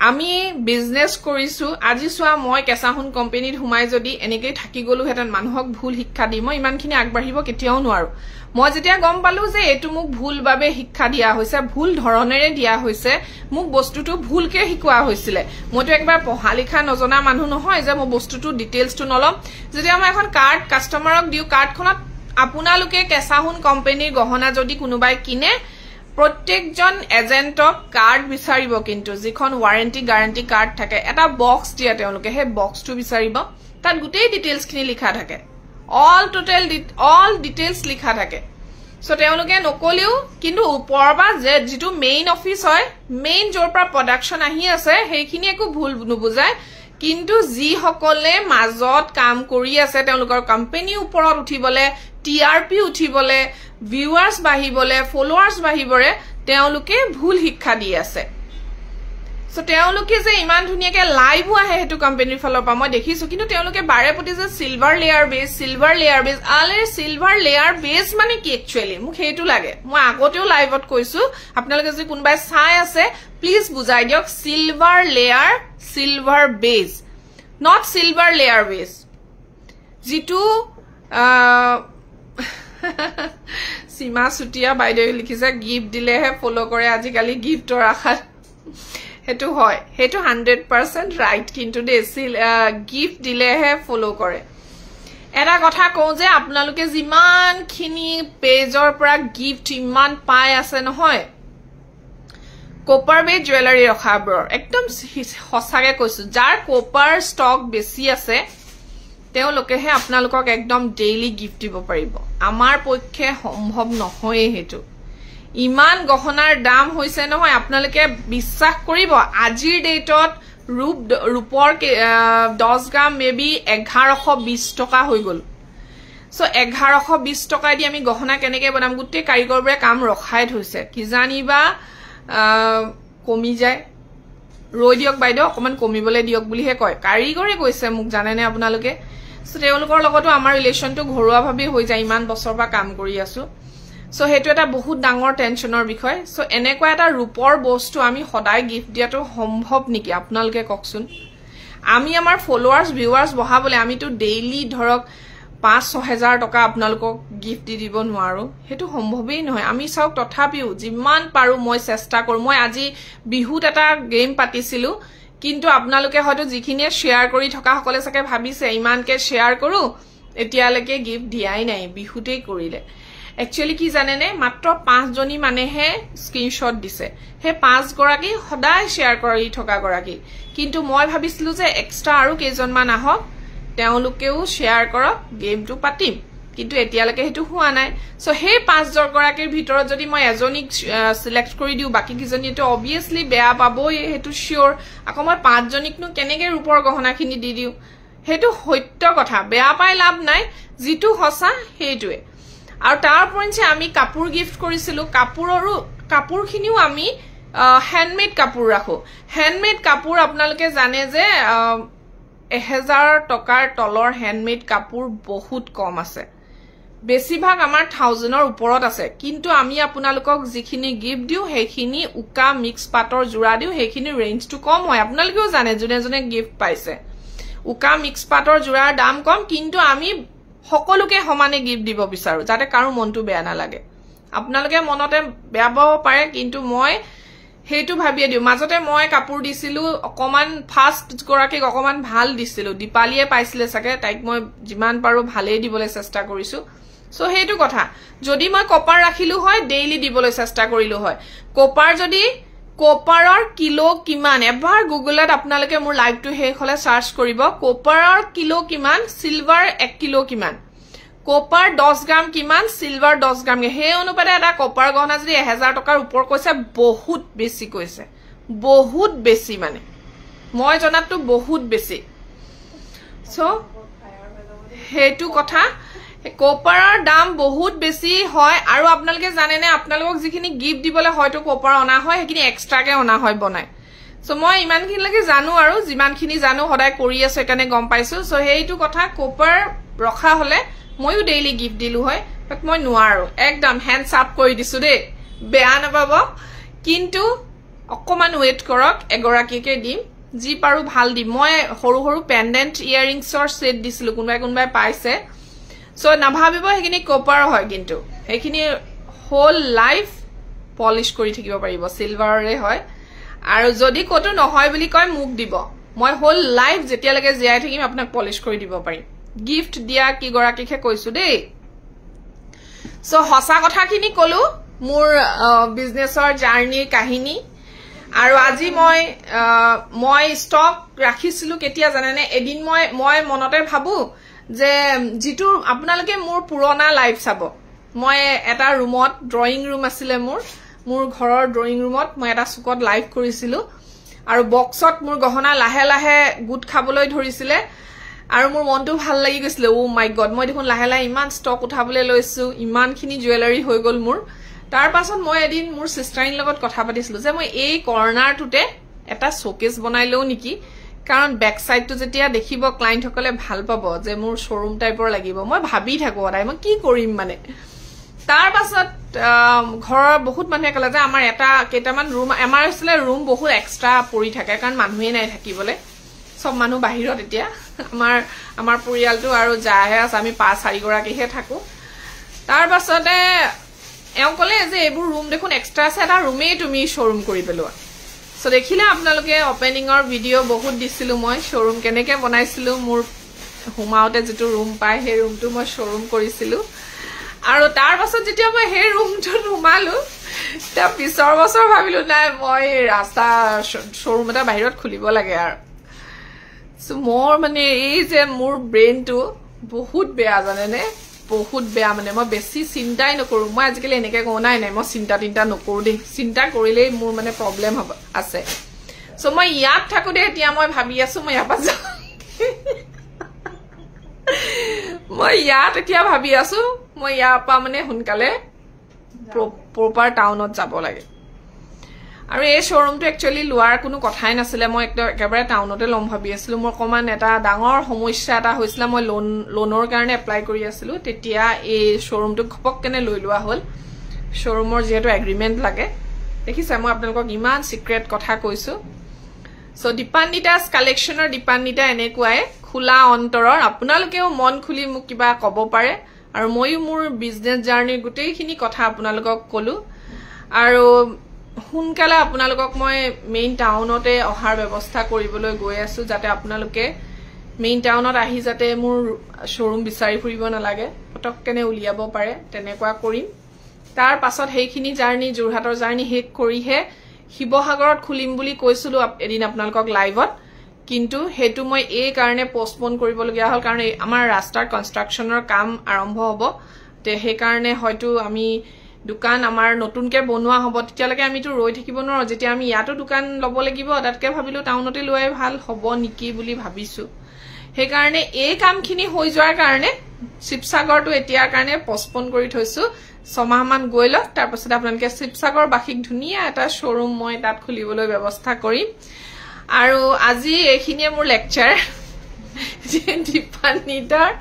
আমি বিজনেস কৰিছো আজি সোৱা মই কেঁচাহুন কোম্পানীত হুমাই যদি এনেকৈ থাকি গলো হেতেন মানুহক ভুল শিক্ষা দি মই ইমানখিনি আগবাঢ়িব কেতিয়াও নোৱাৰো মই যেতিয়া গম পালো যে এটো মোক ভুল বাবে শিক্ষা দিয়া হৈছে ভুল ধৰণেৰে দিয়া হৈছে মোক বস্তুটো ভুলকে শিকোৱা হৈছিল মইতো একবাৰ পঢ়া লিখা নজনা মানুহ নহয় যে মই বস্তুটো ডিটেইলছটো নলম যেতিয়া মই এখন কাৰ্ড কাস্টমাৰক দিও কাৰ্ডখনত আপোনালোকে কেঁচাহুন কোম্পানীৰ গহনা যদি কোনোবাই কিনে প্ৰত্যেকজন এজেন্টক কাৰ্ড বিচাৰিব কিন্তু যিখন ওয়াৰেন্টি গ্যাৰান্টি কাৰ্ড থাকে এটা বক্স দিয়া তেওঁলোকে হে বক্সটো বিচাৰিব তাত গুটেই ডিটেইলছখিনি লিখা থাকে অল ডিটেইলছ লিখা থাকে সো তেওঁলোকে নকলিও কিন্তু ওপৰৰ বা যেটো মেইন অফিস হয় মেইন জৰ পৰা প্ৰডাকশন আহি আছে হেইখিনি একো ভুল নুবুজায় কিন্তু যি সকলে মাজত কাম কৰি আছে তেওঁলোকৰ কোম্পানী ওপৰত উঠিবলে টিআৰপি উঠিবলে ভিউৱাৰ্ছ বাহিবলে ফলোৱাৰ্ছ বাহিবৰে তেওঁলোকে ভুল শিক্ষা দি আছে সো তেওঁলোকে যে ইমান ধুনিয়াকে লাইভ আহে হেতু কোম্পানীৰ ফলৰ পৰা মই দেখিছো কিন্তু তেওঁলোকে বাৰে প্ৰতি যে সিলভাৰ লেয়াৰ বেজ আলে সিলভাৰ লেয়াৰ বেজ মানে কি একচুয়ালি মোক হেতু লাগে মই আগতেও লাইভত কৈছো আপোনালোকে যদি কোনবাই চাই আছে প্লিজ বুজাই দিয়ক সিলভাৰ বেজ not silver layer base jitu Sima Sutia by the likisa gift dile he follow kore ajikali gift or akhar hetu hoy hetu 100% right kintu de gift dile he follow kore era kotha kau je apnaluke jiman khini page or pora gift iman pai ase nohoy Copper be jewelry rakhabor ekdom hosage koisu jar copper stock besi ase teo loke he apnalukok ekdom daily gift dibo paribo amar pokkhe সম্ভৱ নহয় হেতু ইমান গহনাৰ দাম হৈছে নহয় আপোনালোকে বিশ্বাস কৰিব আজিৰ ডেটত ৰূপৰ 10 গ্ৰাম মেবি 1120 টকা হৈ গল সো 1120 টকা দি আমি গহনা কেনেকে বনাম গুটে কাৰিকৰবোৰে কাম ৰখাই থৈছে কি জানিবা কমি যায় ৰৈ দিয়ক বাইদেউ অকমান কমিবলে দিয়ক বুলিহে কয় কাৰিকৰে কৈছে মোক জানে নে আপোনালোকে সো তেওঁলোকৰ লগতো আমাৰ ৰিলেশনটো ঘৰুৱা ভাবে হৈ যায় ইমান বছৰ বা কাম কৰি আছো সো হেতু এটা বহুত ডাঙৰ টেনচনৰ বিষয় সো এনেকুৱা এটা ৰূপৰ বস্তু আমি সদায় গিফট দিয়াটো সম্ভৱ নেকি আপোনালোকে ককচোন আমি আমাৰ ফলোৱাৰ্ছ ভিউৱাৰ্ছ বহাবলে আমি তো ডেইলি ধৰক 5-6000 টকা আপোনালোকক গিফট দি দিব নোৱাৰো হেতু সম্ভৱেই নহয় আমি চাওক তথাপিও যিমান পাৰো মই চেষ্টা কৰো মই আজি বিহুত এটা গেম পাতিছিলো কিন্তু আপোনালোকে হয়তো যিখিনিয়ে শেয়াৰ কৰি থকা সকলে সকে ভাবিছে ইমানকে শেয়াৰ কৰো এতিয়ালৈকে গিফট দিয়াই নাই বিহুতেই কৰিলে একচুয়ালি কি জানে নে মাত্ৰ 5 জনী মানেহে স্ক্ৰিনশ্বট দিছে হে 5 গৰাকী সদায় শেয়াৰ কৰি থকা গৰাকী কিন্তু মই ভাবিছিলো যে এক্সট্ৰা আৰু কেইজনমান আহক তেওঁলোকেও শেয়াৰ কৰক গেমটো পাতিম কিন্তু এতিয়ালৈকে হেতু হোৱা নাই সো হে 5 গৰাকীৰ ভিতৰত যদি মই এজনীক সিলেক্ট কৰি দিও বাকি কিজনী তো obviously বেয়া পাবই হেতু শিওৰ আকৌ মই 5 জনীকনো কেনেকে ৰূপৰ গহনাখিনি দি দিও হেতু সত্য কথা বেয়া পাই লাভ নাই জিতু হসা হেতুৱে আৰু তাৰ পইণ্টে আমি কাপোৰ গিফট কৰিছিলো কাপোৰখিনিও আমি হ্যান্ডমেড কাপোৰ ৰাখো হ্যান্ডমেড কাপোৰ আপোনালোকে জানে যে 1000 টকাৰ তলৰ হ্যান্ডমেড কাপোৰ বহুত কম আছে বেছিভাগ আমাৰ 1000ৰ ওপৰত আছে কিন্তু আমি আপোনালোকক যিখিনি গিফট দিও সেইখিনি উকা মিক্স পাটৰ জোৰা দিও সেইখিনি ৰেঞ্জটো কম হয় আপোনালোকেও জানে জনে জনে গিফট পাইছে উকা মিক্স পাটৰ জোৰাৰ দাম কম কিন্তু আমি সকলোকে সমানে গিফট দিব বিচাৰো যাতে কাৰো মনটো বেয়া না লাগে আপোনালোকে মনতে বেয়া পাব পাৰে কিন্তু মই হেতু ভাবিয়ে দিও মাজতে মই কাপোৰ দিছিলো অকমান ফাৰ্স্ট গৰাকীক অকমান ভাল দিছিলো দীপালিয়ে পাইছিলে সাকে তাইক মই যিমান পাৰো ভালেই দিবলৈ চেষ্টা কৰিছো সো হেতু কথা যদি মই কপাৰ ৰাখিলো হয় ডেইলি দিবলৈ চেষ্টা কৰিলো হয় কপাৰ যদি কপাৰৰ কিলো কিমান এবাৰ গুগলত আপোনালোকে মোৰ লাইভটো হে খলে সাৰ্চ কৰিব কপাৰৰ কিলো কিমান সিলভাৰ 1 কিলো কিমান কপাৰ 10 গ্ৰাম কিমান সিলভাৰ 10 গ্ৰাম হে অনুপাতে এটা কপাৰ গহনা যদি 1000 টকাৰ ওপৰ কৈছে বহুত বেছি মানে মই জনাতটো বহুত বেছি সো হেতু কথা কপাৰৰ দাম বহুত বেছি হয় আৰু আপোনালোকে জানে নে আপোনালোকক যিখিনি গিফট দিবলৈ হয়তো কপাৰ অনা হয় হেখিনি এক্সট্ৰাকে অনা হয় বনাই সো মই ইমানখিনি লাগে জানো আৰু যিমানখিনি জানো সদায় কৰি আছে কাৰণে গম পাইছো সো হেইটো কথা কপাৰ ৰখা হলে মইও ডেইলি গিফট দিলু হয় বাট মই নোৱাৰো একদম হ্যান্ডস আপ কৰি দিছো দে বেয়া নাপাব কিন্তু অকমান ওয়েট কৰক এগৰাকীকে দিম জি পাৰো ভাল দিম মই সৰু সৰু পেন্ডেন্ট ইয়াৰিংছৰ সেট দিছিলো কোনবাই পাইছে সো নাভাবিব হেখিনি কপাৰ হয় কিন্তু হেখিনি হোল লাইফ পলিশ কৰি থাকিব পাৰিব সিলভাৰৰে হয় আৰু যদি কটো নহয় বুলি কয় মুক দিব মই হোল লাইফ যেতিয়া লাগে জিয়াই থাকিম আপোনাক পলিশ কৰি দিব পাৰিম গিফট দিয়া কি গৰাকীকে কৈছো দেই সো হসা কথাখিনি কলো মোৰ বিজনেছৰ জাৰ্নিৰ কাহিনী আৰু আজি মই ষ্টক ৰাখিছিলো কেতিয়া জানেনে এদিন মই মনতে ভাবু যে জিতু আপোনালোকে মোৰ পুৰণা লাইভ চাব মই এটা ৰুমত ড্ৰয়িং ৰুম আছিল মোৰ ঘৰৰ ড্ৰয়িং ৰুমত মই এটা সুকত লাইভ কৰিছিলো আৰু বক্সত মোৰ গহনা লাহে লাহে গুট খাবলৈ ধৰিছিলে আৰু মোৰ মনটো ভাল লাগি গৈছিল ও মাই গড মই দেখোন লাহে লাহে ইমান ষ্টক উঠাবলৈ লৈছো ইমানখিনি জুৱেলাৰী হৈ গল মোৰ তাৰ পাছত মই এদিন মোৰ সিস্টাৰিন লগত কথা পাতিছিলো যে মই এই কৰ্নাৰটোতে এটা শোকেস বনাই লও নেকি কাৰণ ব্যাক সাইডটো যেতিয়া দেখিব ক্লায়েন্ট সকলে ভাল পাব যে মোৰ শোৰুম টাইপৰ লাগিব মই ভাবি থাকো আই মই কি কৰিম মানে তাৰ পাছত ঘৰৰ বহুত মানুহে কলে যে আমাৰ এটা কেটামান ৰুম আমাৰ আছিল ৰুম বহুত এক্সট্ৰা পৰি থাকে কাৰণ মানুহে নাই থাকিবলে সব মানুহ বাহিৰত এতিয়া আমাৰ পৰিয়ালটো আৰু যাহে আছে আমি 5-4 গৰাকীহে থাকো তাৰ পাছতে এও কলে যে এইবোৰ ৰুম দেখোন এক্সট্ৰা আছে এটা ৰুমে তুমি শোৰুম কৰি পেলোৱা সো দেখিলে আপোনালোকে ওপেনিংৰ ভিডিও বহুত দিছিলো মই শোৰুম কেনেকে বনাইছিলো মোৰ হুমাওতে যেটো ৰুম পাই হে ৰুমটো মই শোৰুম কৰিছিলো আৰু তাৰ পাছত যেতিয়া মই হে ৰুমটো ৰুমালো তা পিছৰ বছৰ ভাবিলো নাই মই ৰাস্তা শোৰুম এটা বাহিৰত খুলিব লাগে আৰু সো মোৰ মানে এই যে মোৰ ব্ৰেইনটো বহুত বেয়া জানেনে বহুত বেয়া মানে মই বেছি চিন্তাই নকৰো মই আজিকালি এনেকে কও নাই মই চিন্তা নকৰো দে চিন্তা কৰিলেই মোৰ মানে প্ৰবলেম আছে সো মই ইয়াত থাকো দে এতিয়া মই ভাবি আছো মই ইয়াৰ পৰা মই ইয়াত এতিয়া ভাবি আছো মই ইয়াৰ পৰা মানে হুনকালে প্ৰপাৰ টাউনত যাব লাগে আৰু এই শোৰুমটো একচুয়ালি লোৱাৰ কোনো কথাই নাছিলে মই একেবাৰে টাউনতে লম ভাবি আছিলো মোৰ কমান এটা ডাঙৰ সমস্যা এটা হৈছিল মই লোনৰ কাৰণে এপ্লাই কৰি আছিলো তেতিয়া এই শোৰুমটো খপক কেনে লৈ লোৱা হল শোৰুমৰ যেটো এগ্ৰিমেন্ট লাগে দেখিছা মই আপোনালোকক ইমান সিক্ৰেট কথা কৈছো সো দীপান্বিতাস কালেকশনৰ দীপান্বিতা এনেকুৱাই খোলা অন্তৰৰ আপোনালোকেও মন খুলি মোক কিবা ক'ব পাৰে আৰু মইও মোৰ বিজনেস জাৰ্নিৰ গুটেইখিনি কথা আপোনালোকক কলো আৰু হুনকালে আপোনালোকক মই মেইন টাউনতে অহাৰ ব্যৱস্থা কৰিবলৈ গৈ আছো যাতে আপোনালোকে মেইন টাউনত আহি যাতে মোৰ শোৰুম বিচাৰি ফুৰিব নালাগে পটককেনে উলিয়াব পাৰে তেনেকুৱা কৰিম তাৰ পাছত হেইখিনি জাৰ্নি জুৰহাটৰ জাৰ্নি হেক কৰিহে শিৱসাগৰত খুলিম বুলি কৈছিলো এদিন আপোনালোকক লাইভত কিন্তু হেতু মই এই কাৰণে পোষ্টপোন কৰিবলগীয়া হল কাৰণ আমাৰ ৰাস্তাৰ কনষ্ট্ৰাকচনৰ কাম আৰম্ভ হ'ব তে সেই কাৰণে হয়তো আমি দোকান আমাৰ নতুনকে বনোৱা হ'ব তেতিয়ালৈকে আমিটো ৰৈ থাকিব নোৱাৰো যেতিয়া আমি ইয়াতো দোকান লব লাগিব তাতকে ভাবিলো টাউনতে লোৱাই ভাল হ'ব নেকি বুলি ভাবিছো সেই কাৰণে এই কামখিনি হৈ যোৱাৰ কাৰণে শিৱসাগৰটো এতিয়াৰ কাৰণে পোষ্টপোন কৰি থৈছো 6 মাহ মান গৈ লওক তাৰ পাছত আপোনালোকে শিৱসাগৰ বাহিক ধুনিয়া এটা শোৰুম মই তাত খুলিবলৈ ব্যৱস্থা কৰিম আৰু আজি এইখিনিয়ে মোৰ লেকচাৰ দীপান্বিতাৰ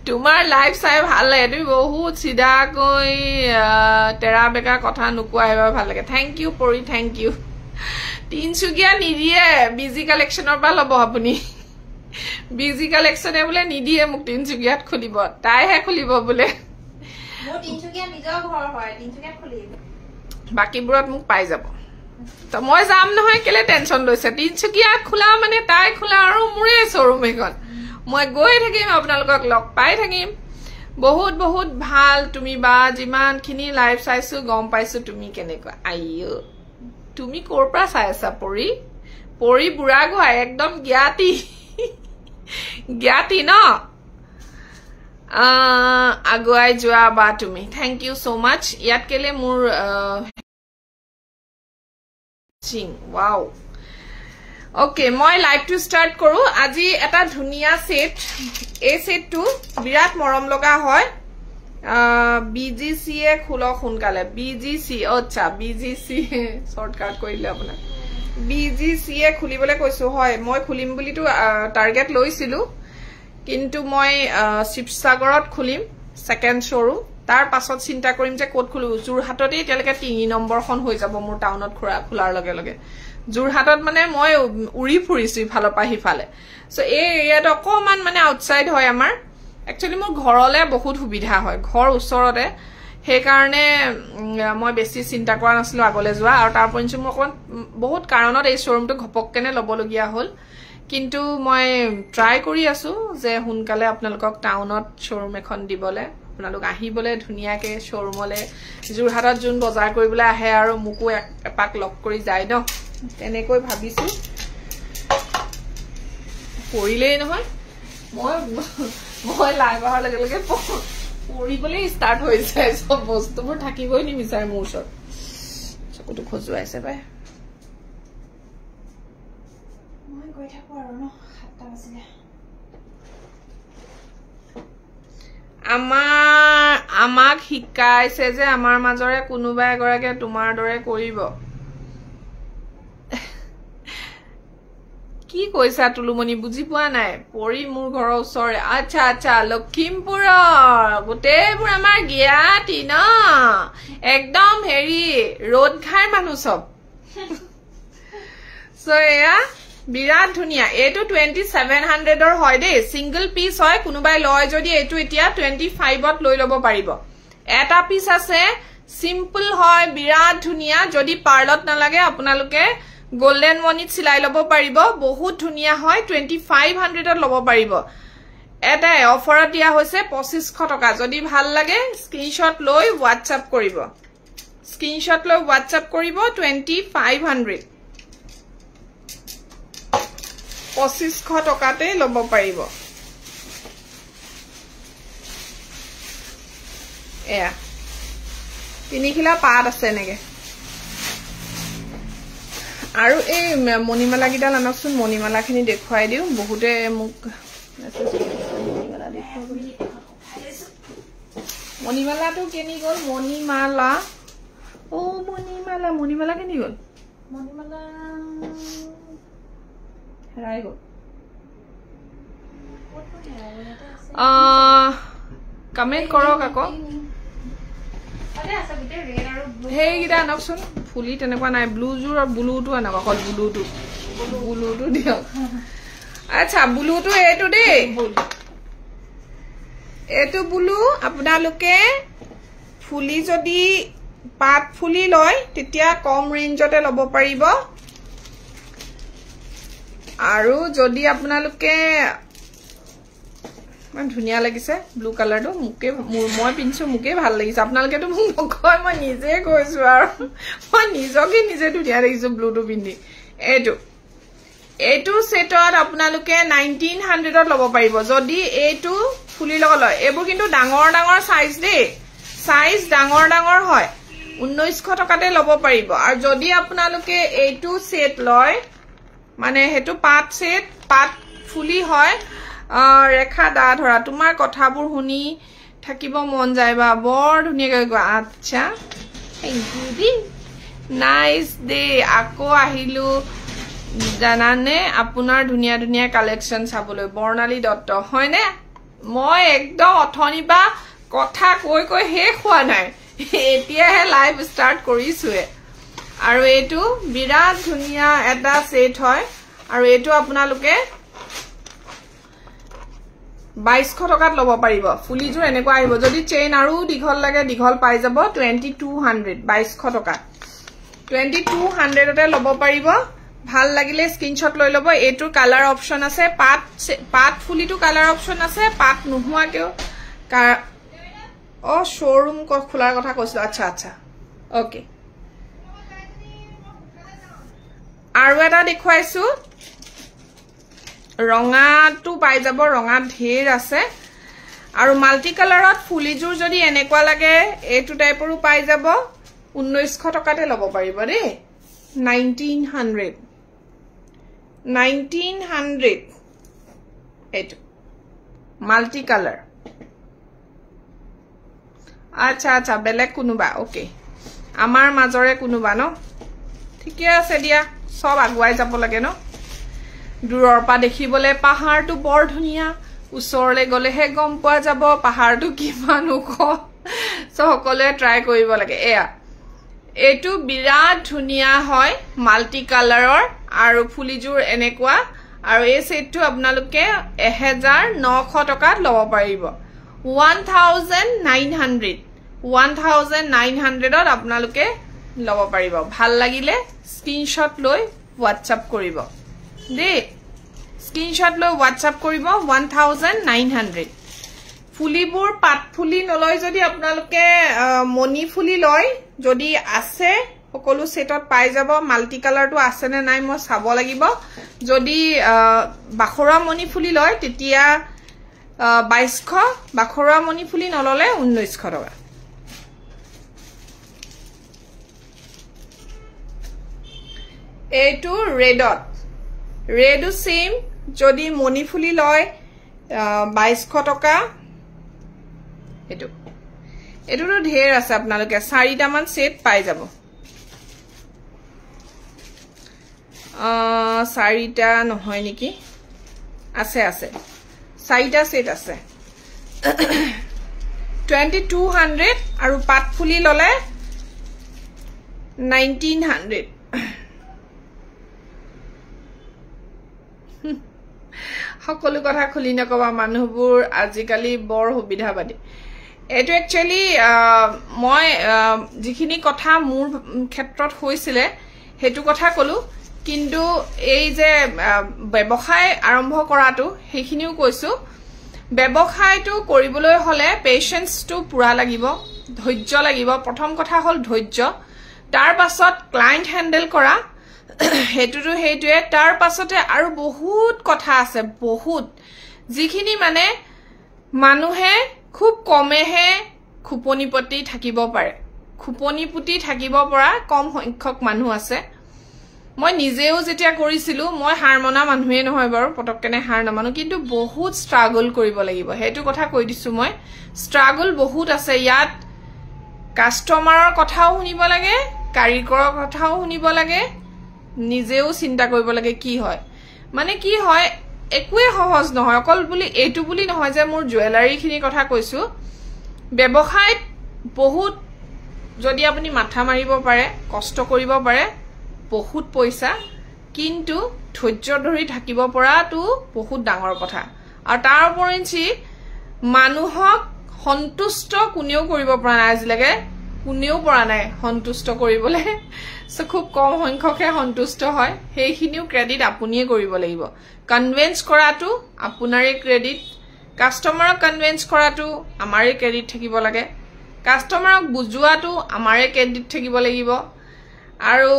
তোমাৰ লাইভ চাই ভাল লাগে তুমি বহুত চিধাকৈ তেৰা বেকা কথা নোকোৱা এবাৰ ভাল লাগে থ্যাংক ইউ পৰি থ্যাংক ইউ তিনচুকীয়া নিদিয়ে বিজি কালেকশনৰ পৰা ল'ব আপুনি বিজি কালেকশনে বোলে নিদিয়ে মোক তিনচুকীয়াত খুলিব তাইহে খুলিব বোলে মোৰ তিনচুকীয়া নিজৰ ঘৰ হয় তিনচুকীয়াত খুলিব বাকিবোৰত মোক পাই যাব তো মই যাম নহয় কেলে টেনচন লৈছে তিনচুকীয়াত খোলা মানে তাই খোলা আৰু মোৰে শ্বৰুম এখন মই গৈ থাকিম আপোনালোকক লগ পাই থাকিম বহুত বহুত ভাল তুমি বা যিমানখিনি লাইভ চাইছো গম পাইছো তুমি কেনেকুৱা আইও তুমি কৰ পৰা চাই আছা পৰি পৰি বুঢ়া গোৱা একদম জ্ঞাতি জ্ঞাতি ন আগুৱাই যোৱা বা তুমি থ্যাংক ইউ সো মাচ ইয়াত কেলে মোৰ wow okay মই লাইভ টু স্টাৰ্ট কৰো আজি এটা ধুনিয়া সেট এই সেটটো বিৰাট মৰম লগা হয় বিজিসি এ খুলো সোনকালে বিজিসি আচ্ছা বিজিসি শৰ্টকাট কৰিলে আপোনাৰ বিজিসি এ খুলিবলৈ কৈছো হয় মই খুলিম বুলিটো টাৰ্গেট লৈছিলো কিন্তু মই শিৱসাগৰত খুলিম সেকেন্ড শ্বৰুম তাৰ পাছত চিন্তা কৰিম যে কোট খুলু জুৰহাটতে এতিয়ালৈকে 3 নম্বৰখন হৈ যাব মোৰ টাউনত খোলাৰ লগে লগে জুৰহাটত মানে মই উৰি ফুৰিছো ইফালৰ পৰা হিফালে সো এই এৰিয়াত অকমান মানে আউটসাইড হয় আমাৰ একচুয়ালি মোৰ ঘৰলে বহুত সুবিধা হয় ঘৰ ওচৰতে সেই কাৰণে মই বেছি চিন্তা কৰা নাছিলো আগলে যোৱা আৰু তাৰ পঞ্চম অকন বহুত কাৰণত এই শ্বৰুমটো ঘপককেনে লবলগীয়া হল কিন্তু মই ট্ৰাই কৰি আছো যে হুনকালে আপোনালোকক টাউনত শ্বৰুম এখন দিবলে আপোনালোক আহিবলে ধুনিয়াকে শ্বৰুমলে জুৰহাটত জুন বজাৰ কৰিবলৈ আহে আৰু মুকু এপাক লক কৰি যায় ন তেনেকৈ ভাবিছো পৰিলেই নহয় মই লাইভৰ লগে লগে পৰিবলৈ ষ্টাৰ্ট হৈছে সব বস্তুবোৰ থাকিবই নিবিচাৰে মোৰ ওচৰত চকুটো খজুৱাইছে বাই মই গৈ থাকো আৰু ন 7টা বাজিলে আমাক শিকাইছে যে আমাৰ মাজৰে কোনোবা এগৰাকে তোমাৰ দৰে কৰিব কি কৈছা তুলুমনি বুজি পোৱা নাই পৰি মোৰ ঘৰৰ ওচৰে আচ্ছা আচ্ছা লখিমপুৰ গোটেইবোৰ আমাৰ জ্ঞাতি ন একদম হেৰি ৰ'দ ঘাই মানুহ সব সো এয়া বিৰাট ধুনিয়া এটো 2700 ৰ হয় দে সিঙ্গল পিস হয় কোনোবাই লয় যদি এটো এতিয়া 25 ত লৈ লব পাৰিব এটা পিস আছে সিম্পল হয় বিৰাট ধুনিয়া যদি পাৰ্লত নালাগে আপোনালোকে গোল্ডেন মনিত সিলাই লব পাৰিব বহুত ধুনিয়া হয় 2500 ত লব পাৰিব এটা অফাৰত দিয়া হৈছে 2500 টকা যদি ভাল লাগে স্ক্ৰিনশ্বট লৈ WhatsApp কৰিব 2500 2500 টকাতে লব পাৰিব এয়া তিনিখিলা পাত আছে নেকে আৰু এই মণিমালা গিডাল আনকচোন মণিমালাখিনি দেখুৱাই দিও বহুতে মোক মণিমালাটো কেনি গল মণিমালা ও মণিমালা কেনি গল মণিমালা হেৰাই গল কমেন্ট কৰক আকৌ হেই গিটা আনকচোন ফুলি তেনেকুৱা নাই ব্লুজোৰ আৰু ব্লুটো আনক অকল ব্লুটো দিয়ক আচ্ছা ব্লুটো এইটো দেই এইটো ব্লু আপোনালোকে ফুলি যদি পাত ফুলি লয় তেতিয়া কম ৰেঞ্জতে ল'ব পাৰিব আৰু যদি আপোনালোকে মান ধুনিয়া লাগিছে ব্লু কালাৰটো মুকে মই পিনছো মুকে ভাল লাগিছে আপোনালোকেটো মোক নকয় মই নিজে কৈছো আৰু মই নিজকে নিজে ধুনিয়া লাগিছে ব্লুটো পিন্ধি এইটো সেটত আপোনালোকে 1900 ত ল'ব পাৰিব যদি এইটো ফুলি লয় এইবোৰ কিন্তু ডাঙৰ ডাঙৰ সাইজ দেই সাইজ ডাঙৰ ডাঙৰ হয় 1900 টকাতে ল'ব পাৰিব আৰু যদি আপোনালোকে এইটো সেট লয় মানে হেতু পাত সেট পাত ফুলি হয় ৰেখা দা ধৰা তোমাৰ কথাবোৰ শুনি থাকিব মন যায় বা বৰ ধুনিয়াকৈ গৈ আচ্ছা থ্যাংক ইউ দি নাইস দে আকৌ আহিলো জানানে আপোনাৰ ধুনিয়া ধুনিয়া কালেকশন চাবলৈ বৰ্ণালী দত্ত হয়নে মই একদম অথনিবা কথা কৈ শেষ হোৱা নাই এতিয়াহে লাইভ ষ্টাৰ্ট কৰিছোৱে আৰু এইটো বিৰাট ধুনিয়া এটা সেট হয় আৰু এইটো আপোনালোকে 2200 টকাত লব পাৰিব ফুলিজোৰ এনেকুৱা আহিব যদি চেইন আৰু দীঘল লাগে দীঘল পাই যাব 2200 2200 টকা 2200 তে লব পাৰিব ভাল লাগিলে স্ক্ৰিনশ্বট লৈ লব এইটো কালাৰ অপচন আছে পাট ফুলিটো কালাৰ অপচন আছে পাট নোহোৱাকেও ও শোৰুম খোলাৰ কথা কৈছিল আচ্ছা আচ্ছা ওকে আৰু এটা দেখুৱাইছো ৰঙাটো পাই যাব ৰঙা ঢেৰ আছে আৰু মাল্টি কালাৰত ফুলিজোৰ যদি এনেকুৱা লাগে এইটো টাইপৰো পাই যাব 1900 টকাতে লব পাৰিব দেই 1900 এইটো মাল্টি কালাৰ আচ্ছা আচ্ছা বেলেগ কোনোবা ওকে আমাৰ মাজৰে কোনোবা ন ঠিকে আছে দিয়া সব আগুৱাই যাব লাগে ন দূৰৰ পৰা দেখিবলে পাহাৰটো বৰ ধুনিয়া ওচৰলে গলেহে গম পোৱা যাব পাহাৰটো কিমান ওখ সকলোৱে ট্ৰাই কৰিব লাগে এয়া এইটো বিৰাট ধুনিয়া হয় মাল্টি কালাৰৰ আৰু ফুলিজোৰ এনেকুৱা আৰু এই সেটটো আপোনালোকে 1900 টকাত লব পাৰিব 1900 ত আপোনালোকে লব পাৰিব ভাল লাগিলে স্ক্ৰিনশ্বট লৈ WhatsApp কৰিব দে স্ক্ৰিনশ্বট লৈ WhatsApp কৰিব 1900 ফুলিবোৰ পাট ফুলি নলয় যদি আপোনালোকে মনি ফুলি লয় যদি আছে সকলো সেটত পাই যাব মাল্টি কালাৰটো আছে নে নাই মই চাব লাগিব যদি বাখৰা মনি ফুলি লয় তেতিয়া 2200 বাখৰা মনি ফুলি নললে 1900 টকা এইটো ৰেডো সেম যদি মনি ফুলি লয় 2200 টকা এটোটো ঢেৰ আছে আপোনালোকে 4টা মান সেট পাই যাব 4টা নহয় নেকি আছে 4টা সেট আছে 2200 আৰু পাট ফুলি ললে 1900 সকলো কথা খুলি নকবা মানুহবোৰ আজিকালি বৰ সুবিধাবাদী এটো একচুয়ালি মই যিখিনি কথা মোৰ ক্ষেত্ৰত হৈছিলে হেতু কথা কলো কিন্তু এই যে ব্যৱসায় আৰম্ভ কৰাটো সেইখিনিও কৈছো ব্যৱসায়টো কৰিবলৈ হলে পেশেন্সটো পুৰা লাগিব ধৈৰ্য লাগিব প্ৰথম কথা হল ধৈৰ্য তাৰ পাছত ক্লায়েন্ট হ্যান্ডেল কৰা হেতুৱে তাৰ পাছতে আৰু বহুত কথা আছে বহুত যিখিনি মানে মানুহে খুব কমেহে খুপনিপতি থাকিব পাৰে খুপনিপুতি থাকিব পৰা কম সংখ্যক মানুহ আছে মই নিজেও যেতিয়া কৰিছিলো মই হাৰমনা মানুহে নহয় বাৰু পটককেনে হাৰ নামানো কিন্তু বহুত স্ট্ৰাগল কৰিব লাগিব হেতু কথা কৈ দিছো মই স্ট্ৰাগল বহুত আছে ইয়াত কাস্টমাৰৰ কথাও শুনিব লাগে কাৰিকৰৰ কথাও শুনিব লাগে নিজেও চিন্তা কৰিব লাগে কি হয় মানে কি হয় একোৱে সহজ নহয় অকল বুলি এটু বুলি নহয় যে মোৰ জুৱেলাৰী খিনি কথা কৈছো ব্যৱসায়ত বহুত যদি আপুনি মাথা মাৰিব পাৰে কষ্ট কৰিব পাৰে বহুত পইচা কিন্তু ধৈৰ্য ধৰি থাকিব পৰাটো বহুত ডাঙৰ কথা আৰু তাৰ ওপৰঞ্চি মানুহক সন্তুষ্ট কোনেও কৰিব পৰা নাই আজিলৈকে কোনেও পৰা নাই সন্তুষ্ট কৰিবলে সো খুব কম সংখ্যকে সন্তুষ্ট হয় সেইখিনিও ক্ৰেডিট আপুনিয়ে কৰিব লাগিব কনভিন্স কৰাটো আপোনাৰে ক্ৰেডিট কাস্টমাৰক কনভিন্স কৰাটো আমাৰে ক্ৰেডিট থাকিব লাগে কাস্টমাৰক বুজুৱাটো আমাৰে ক্ৰেডিট থাকিব লাগিব আৰু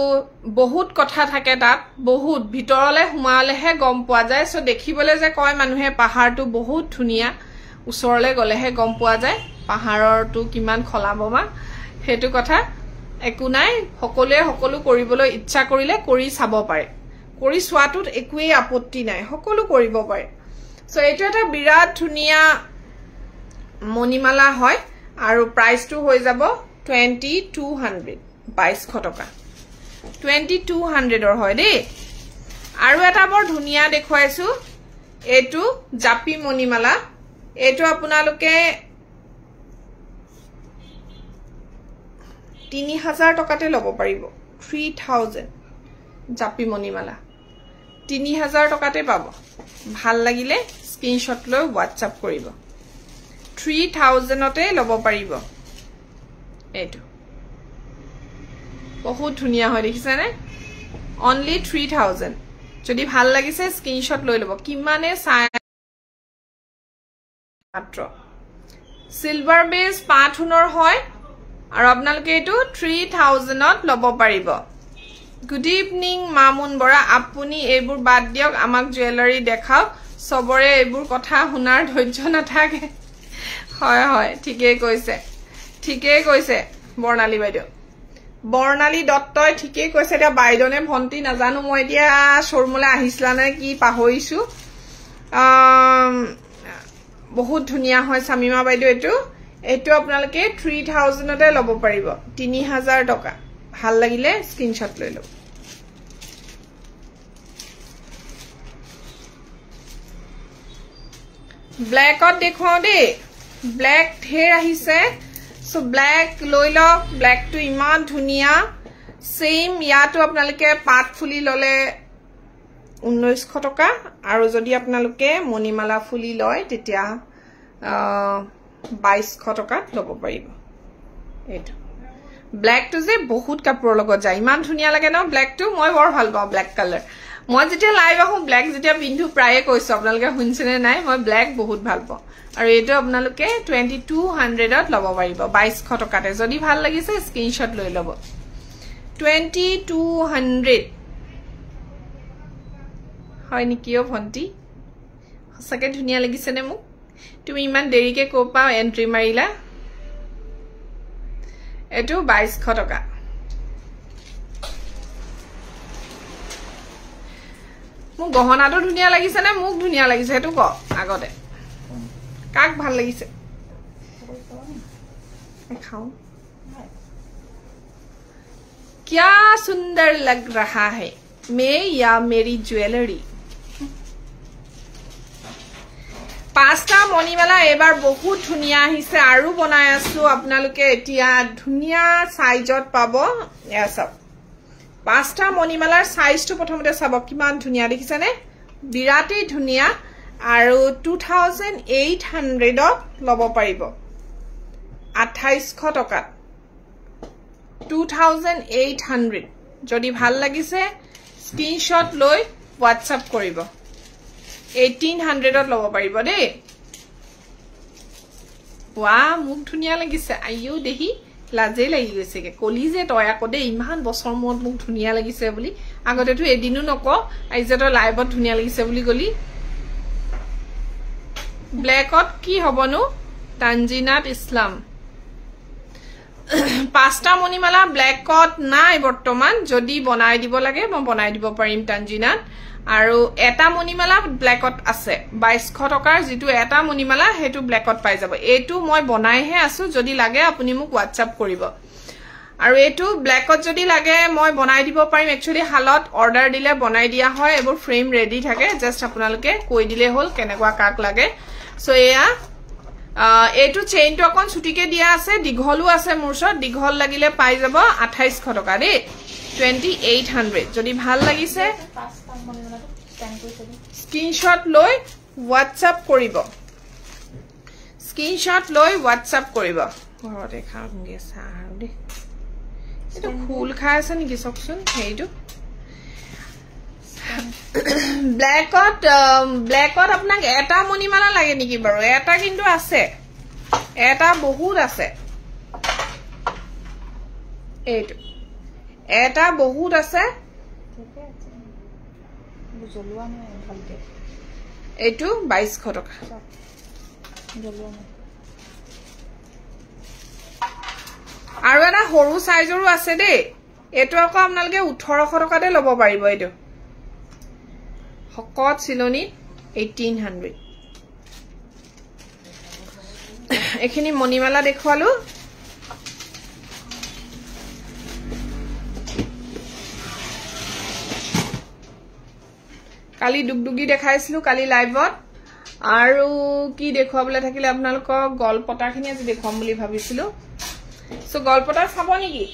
বহুত কথা থাকে তাত বহুত ভিতৰলে হুমালেহে গম পোৱা যায় সো দেখিবলে যে কয় মানুহে পাহাৰটো বহুত ধুনিয়া ওচৰলে গলেহে গম পোৱা যায় পাহাৰৰটো কিমান খলাবমা হেতু কথা একো নাই সকলোৱে সকলো কৰিবলৈ ইচ্ছা কৰিলে কৰি চাব পাৰে কৰি সোৱাটোত একোৱে আপত্তি নাই সকলো কৰিব পাৰে সো এটো এটা বিৰাট ধুনিয়া মণিমালা হয় আৰু প্ৰাইসটো হৈ যাব 2200 2200 টকা 2200 ৰ হয় দেই আৰু এটা বৰ ধুনিয়া দেখুৱাইছো এটো জাপি মণিমালা এইটো আপোনালোকে 3000 টকাতে ল'ব পাৰিব 3000 জাপি মণিমালা 3000 টকাতে পাব ভাল লাগিলে স্ক্ৰিনশ্বট লৈ WhatsApp কৰিব 3000তে ল'ব পাৰিব এইটো বহুত ধুনিয়া হয় দেখিছানে only 3000 যদি ভাল লাগিছে স্ক্ৰিনশ্বট লৈ ল'ব কিমানে চাই মাত্ৰ সিলভাৰ বেজ পাথুনৰ হয় আৰু আপোনালোকে এটো 3000ত ল'ব পাৰিব গুড ইভিনিং মামুন বৰা আপুনি এইবোৰ বাদ দিয়ক আমাক জুৱেলাৰী দেখাও সবৰে এইবোৰ কথা শুনাৰ ধৈৰ্য নাথাকে হয় হয় ঠিকই কৈছে বৰ্ণালী বাইদেউ বৰ্ণালী দত্তই ঠিকই কৈছে এতিয়া বাইদনে ভন্টি নাজানো মই এতিয়া শৰ্মুলা আহিছলা নে কি পাহৰিছো বহুত ধুনিয়া হয় সামিমা বাইদেউ এটো আপোনালোকে 3000তে ল'ব পাৰিব 3000 টকা ভাল লাগিলে স্ক্ৰিনশ্বট লৈ লওক ব্ল্যাকত দেখুৱাও দে ব্ল্যাক ঢেৰ আহিছে সো ব্ল্যাক লৈ লওক ব্ল্যাকটো ইমান ধুনিয়া সেম ইয়াতো আপোনালোকে পাত ফুলি ললে 1900 টকা আৰু যদি আপোনালোকে মণিমালা ফুলি লয় তেতিয়া 2200 টকা ল'ব পাৰিব এইটো ব্ল্যাক টু যে বহুত কাপোৰৰ লগত যায় ইমান ধুনিয়া লাগে ন ব্ল্যাক টু মই বৰ ভাল পাওঁ ব্ল্যাক কালাৰ মই যেতিয়া লাইভ আহো ব্ল্যাক যেতিয়া পিন্ধু প্ৰায়ে কৈছো আপোনালোকে শুনছনে নাই মই ব্ল্যাক বহুত ভাল পাওঁ আৰু এটো আপোনালোকে 2200ত ল'ব পাৰিব 2200 টকাতে যদি ভাল লাগিছে স্ক্ৰিনশ্বট লৈ ল'ব 2200 হয় নিকিও ভন্টি সঁচাকে ধুনিয়া লাগিছে নে মোক তুমি ইমান দেৰিকে কোপা এন্ট্ৰি মাৰিলা এটো 2200 টকা মোক গহনাটো ধুনিয়া লাগিছে নে মোক ধুনিয়া লাগিছে এটো ক আগতে কাক ভাল লাগিছে খাও क्या सुंदर लग रहा है मैं या मेरी ज्वेलरी पास्ता मणिमाला एबार बहुत धुनिया আহিছে আৰু বনাই আছো আপোনালোকে এতিয়া ধুনিয়া সাইজত পাব এয়া সব পাস্তা মণিমালাৰ সাইজটো প্ৰথমতে চাব কিমান ধুনিয়া দেখিছানে বিৰাটেই ধুনিয়া আৰু 2800ত ল'ব পাৰিব 2800 টকা 2800 যদি ভাল লাগিছে স্ক্ৰিনশ্বট লৈ WhatsApp কৰিব 1800ত ল'ব পাৰিব দেই ৱা মুখ ধুনিয়া লাগিছে আইও দেহি লাজে লাগি গৈছে কে কলি যে তয়া কদে ইমান বছৰ মত মুখ ধুনিয়া লাগিছে বুলি আগতেটো এদিনু নক আইজেটো লাইভত ধুনিয়া লাগিছে বুলি গলি ব্ল্যাকত কি হবনো তানজিনাত ইসলাম পাস্তা মণিমালা ব্ল্যাকত নাই বৰ্তমান যদি বনাই দিব লাগে মই বনাই দিব পাৰিম তানজিনাত আৰু এটা মণিমালা ব্ল্যাকত আছে 2200 টকাৰ যেটো এটা মণিমালা হেতু ব্ল্যাকত পাই যাব এটো মই বনাইহে আছো যদি লাগে আপুনি মোক WhatsApp কৰিব আৰু এটো ব্ল্যাকত যদি লাগে মই বনাই দিব পাৰিম একচুয়ালি হালত অৰ্ডাৰ দিলে বনাই দিয়া হয় এবোৰ ফ্ৰেম ৰেডি থাকে জাস্ট আপোনালোকে কৈ দিলে হল কেনেকুৱা কাক লাগে সো এয়া এটো চেইনটো অকন ছুটিকে দিয়া আছে দিঘলু আছে মুৰছত দিঘল লাগিলে পাই যাব 2800 টকা দেই 2800 যদি ভাল লাগিছে স্ক্ৰিনশ্বট লৈ WhatsApp কৰিব ঘৰতে খাওঁগে চাহ দে এটো খুল খাই আছে নেকি চকচোন হেইটো ব্ল্যাকত আপোনাক এটা মণিমালা লাগে নেকি বাৰু এটা কিন্তু আছে এটা বহুত আছে এইটো এটা বহুত আছে বুজলুৱা নাই ভালকে এইটো 2200 টকা আৰু এটা সৰু সাইজৰো আছে দেই এটো আকৌ আপোনালোকে 1800 টকাতে ল'ব পাৰিব এইটো হকত চিলনি 1800 এখিনি মণিমালা দেখুৱালো কালি দুগদুগি দেখাইছিলো কালি লাইভত আৰু কি দেখুৱাবলৈ থাকিলে আপোনালোকক গলপতাখিনি আজি দেখুৱাম বুলি ভাবিছিলো সো গলপতা চাব নেকি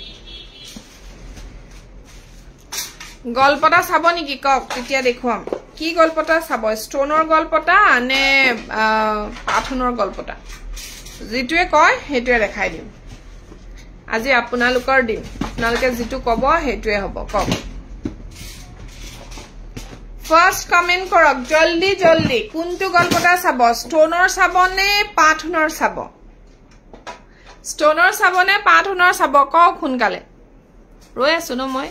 গলপতা চাব নেকি কক তেতিয়া দেখুৱাম কি গলপতা চাব ষ্টোনৰ গলপতা নে পাথনৰ গলপতা যেটোৱে কয় হেটোৱে দেখাই দিম আজি আপোনালোকৰ দিন আপোনালোকে যেটো কব হেটোৱে হ'ব কক ফাৰ্স্ট কমেন্ট কৰক জলদি জলদি কোনটো গলপতা চাব ষ্টোনৰ চাব নে পাথনৰ চাব ষ্টোনৰ চাব নে পাথনৰ চাব কক খুনকালে ৰৈ আছো ন মই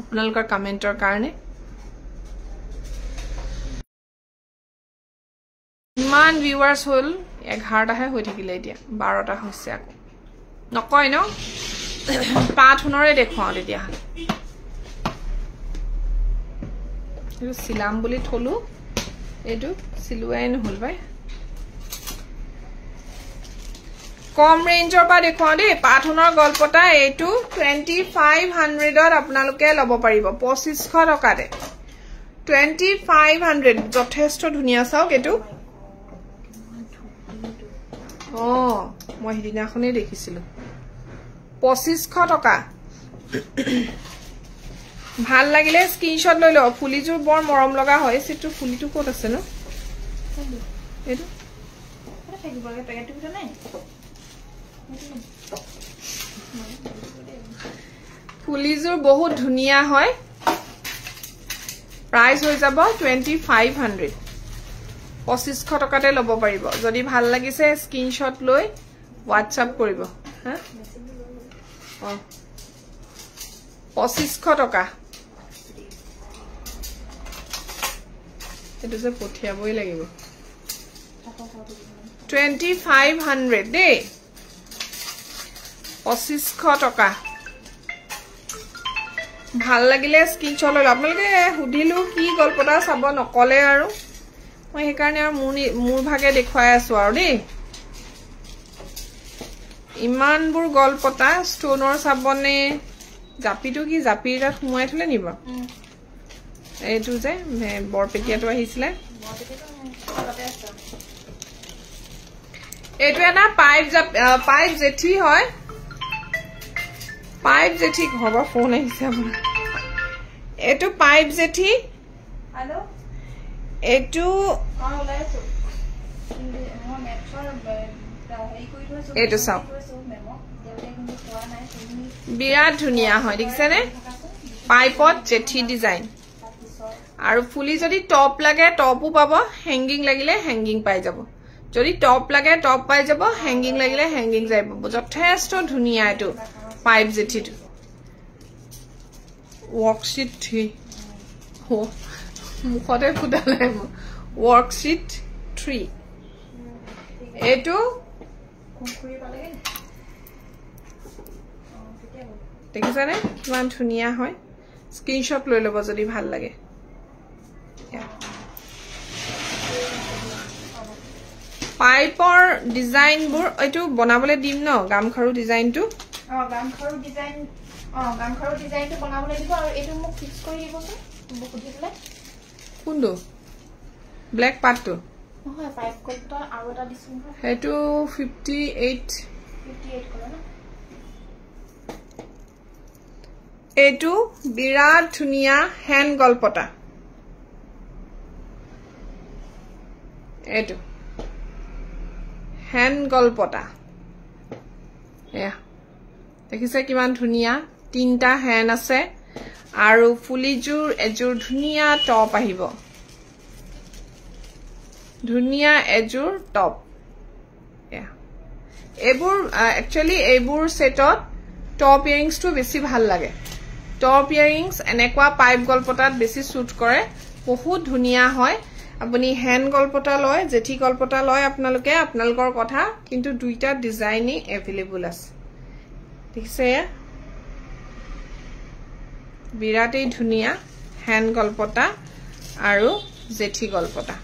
আপোনালোকৰ কমেন্টৰ কাৰণে ইমান ভিউৱাৰ্স হল 11টা হে হৈ থাকিলে এতিয়া 12টা হৈছে আকৌ নকয় ন পাথনৰে দেখুৱাও তেতিয়া এইটো সিলাম বুলি থলো এইটো সিলুৱাই নহল ভাই কম ৰেঞ্জৰ পা দেখুৱাও দেই পাথনৰ গলপতা এইটো 2500ত আপোনালোকে লব পাৰিব 2500 টকাতে 2500 যথেষ্ট ধুনিয়া চাওক এইটো মই হিদিনাখনে দেখিছিলো 2500 টকা ভাল লাগিলে স্ক্ৰিনশ্বট লৈ লও ফুলিজুৰ বৰ মৰম লগা হয় সিটো ফুলিটো ক'ত আছে ন এইটো এটা থাকিব লাগে পেকেটটো ভিতৰত নাই ফুলিজুৰ বহুত ধুনিয়া হয় প্ৰাইস হৈ যাব 2500 2500 টকাতে লব পাৰিব যদি ভাল লাগিছে স্ক্ৰিনশ্বট লৈ WhatsApp কৰিব হা 2500 টকা এটো যে পঠিয়াবই লাগিব 2500 দেই 2500 টকা ভাল লাগিলে স্ক্ৰিনশ্বট লৈ আপোনালোকে হুদিলু কি গলপতা চাব নকলে আৰু মই সেই কাৰণে আৰু মোৰ ভাগে দেখুৱাই আছো আৰু দেই ইমানবোৰ গলপতা ষ্টোনৰ চাবনে জাপিটো কি জাপিৰ তাত সোমাই থলে নিব এইটো যে বৰপেটিয়াটো আহিছিলে এইটো এটা পাইপ জেঠি হয় পাইপ জেঠি হ'ব ফোন আহিছে আপোনাৰ এইটো পাইপ জেঠি हेलो এইটো ওলাইছো মই মেটছৰ হেৰি কৰি থৈছো এইটো চাও বিৰাট ধুনিয়া হয় দেখিছেনে পাইপত জেঠি ডিজাইন আৰু ফুলি যদি টপ লাগে টপও পাব হ্যাঙ্গিং লাগিলে হ্যাঙ্গিং পাই যাব যদি টপ লাগে টপ পাই যাব হ্যাঙ্গিং লাগিলে হ্যাঙ্গিং যাই পাব যথেষ্ট ধুনিয়া এটো পাইপ জেঠিটো ওয়ার্কশিট 3 মুখতে ফুটালে ওয়ার্কশিট 3 এটো খুঁখুৰি পালে দেখিছানে কিমান ধুনিয়া হয় স্ক্ৰিনশট লৈ লব যদি ভাল লাগে পাইপৰ ডিজাইনবোৰ এটো বনাবলে দিম ন গামখাৰু ডিজাইনটো গামখাৰু ডিজাইনটো বনাবলে দিব আৰু এটো মোক ফিক্স কৰি দিবচোন মোক সুধিলে কোনটো ব্ল্যাক পাটটো নহয় পাইপ কলটা আৰু এটা দিছো হেতু 58 কলা না এটো বিৰাট ধুনিয়া হ্যান্ড গলপতা এটো হ্যান্ড গলপতা এয়া দেখিছে কিমান ধুনিয়া তিনটা হ্যান্ড আছে আৰু ফুলিজুৰ এজুৰ ধুনিয়া টপ আহিব ধুনিয়া এজুৰ টপ এয়া এবোৰ একচুয়ালি এবোৰ সেটত টপ ইয়াৰিংস টু বেছি ভাল লাগে টপ ইয়াৰিংস এনেকুৱা পাইপ গলপতাত বেছি সুট কৰে বহুত ধুনিয়া হয় আপুনি হ্যান্ড গলপতা লয় জেঠি গলপতা লয় আপোনালোকে আপোনালোকৰ কথা কিন্তু দুইটা ডিজাইনই এভেইলেবল আছে দেখিছে বিৰাটেই ধুনিয়া হ্যান্ড গলপতা আৰু জেঠি গলপতা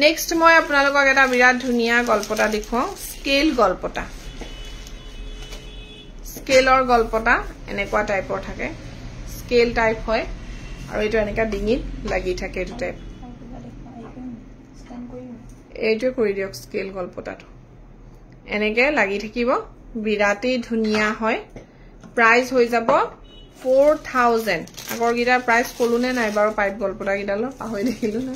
নেক্সট মই আপোনালোকক এটা বিৰাট ধুনিয়া গলপতা দেখুৱাও স্কেল গলপতা স্কেলৰ গলপতা এনেকুৱা টাইপৰ থাকে স্কেল টাইপ হয় আৰু এটো এনেকা ডিঙিত লাগি থাকে এটো টাইপ এইটো কৰি দিয়ক স্কেল গলপতাটো এনেকে লাগি থাকিব বিৰাটেই ধুনিয়া হয় প্ৰাইস হৈ যাব 4000 আগৰ গিটা প্ৰাইস কলুনে নাই বাৰু পাইপ গলপতা গিটালো পাহৰি দেখিলো না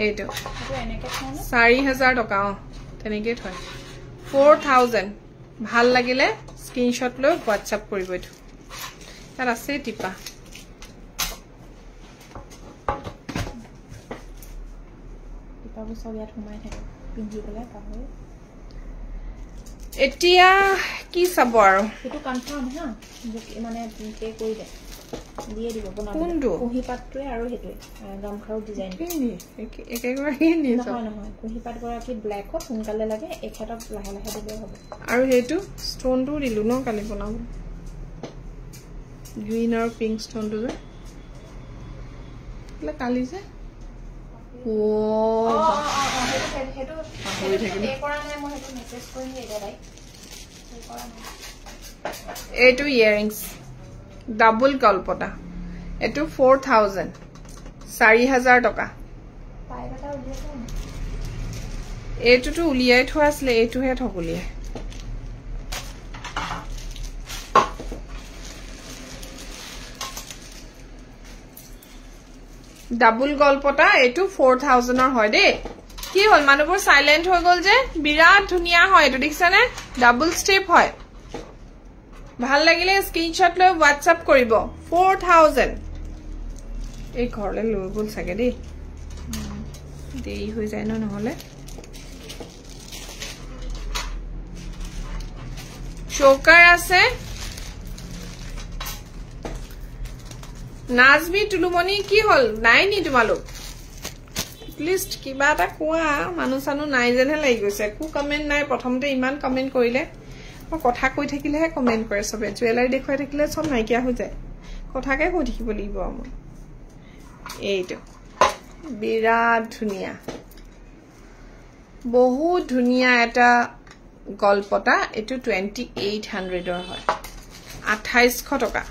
এইটো এনেকে থনে 4000 টকা তেনেকে থয় 4000 ভাল লাগিলে স্ক্ৰিনশ্বট লৈ WhatsApp কৰিব এইটো তাত আছে টিপা টিপাবু সব ইয়াত সোমাই থাকে পিন্ধি গলে পাহৰি এতিয়া কি চাব আৰু এটো কনফাৰ্ম হা মানে পে কৰি দে দিয়ে দিব বনাব কোনটো কুহি পাতটোৱে আৰু হেতুৱে গামখাৰু ডিজাইন একেগৰাকী নি নহয় নহয় কুহি পাত গৰাকী ব্ল্যাকত সোনকালে লাগে এখেতক লাহে লাহে দিলে হ'ব আৰু হেতু ষ্টোনটো দিলু ন কালি বনাব গ্ৰীন আৰু পিংক ষ্টোনটো যে কালি যে এইটো ইয়াৰিংছ ডাবল গলপতা এইটো 4000 4000 টকা এইটোতো উলিয়াই থোৱা আছিলে এইটোহে ঠকুলিয়ে ডাবল গলপতা এইটো 4000 ৰ হয় দে কি হল মানুহবোৰ সাইলেন্ট হৈ গল যে বিৰাট ধুনিয়া হয় এটো দেখিছানে ডাবল স্টেপ হয় ভাল লাগিলে স্ক্ৰিনশ্বট লৈ WhatsApp কৰিব 4000 এই ঘৰলে লৈ গল চাগে দে দেই হৈ যায় নহলে চোকাৰ আছে নাজমি তুলুমনি কি হল নাই নি তোমালোক লিস্ট কিবা এটা কোৱা মানুহ সানু নাই যেনহে লাগি গৈছে কো কমেন্ট নাই প্ৰথমতে ইমান কমেন্ট কৰিলে মই কথা কৈ থাকিলেহে কমেন্ট কৰে সবে জুৱেলাৰী দেখুৱাই থাকিলে সব নাইকিয়া হৈ যায় কথাকে কৈ থাকিব লাগিব আমাৰ এইটো বিৰাট ধুনিয়া বহুত ধুনিয়া এটা গলপতা এটো 2800 ৰ হয় 2800 টকা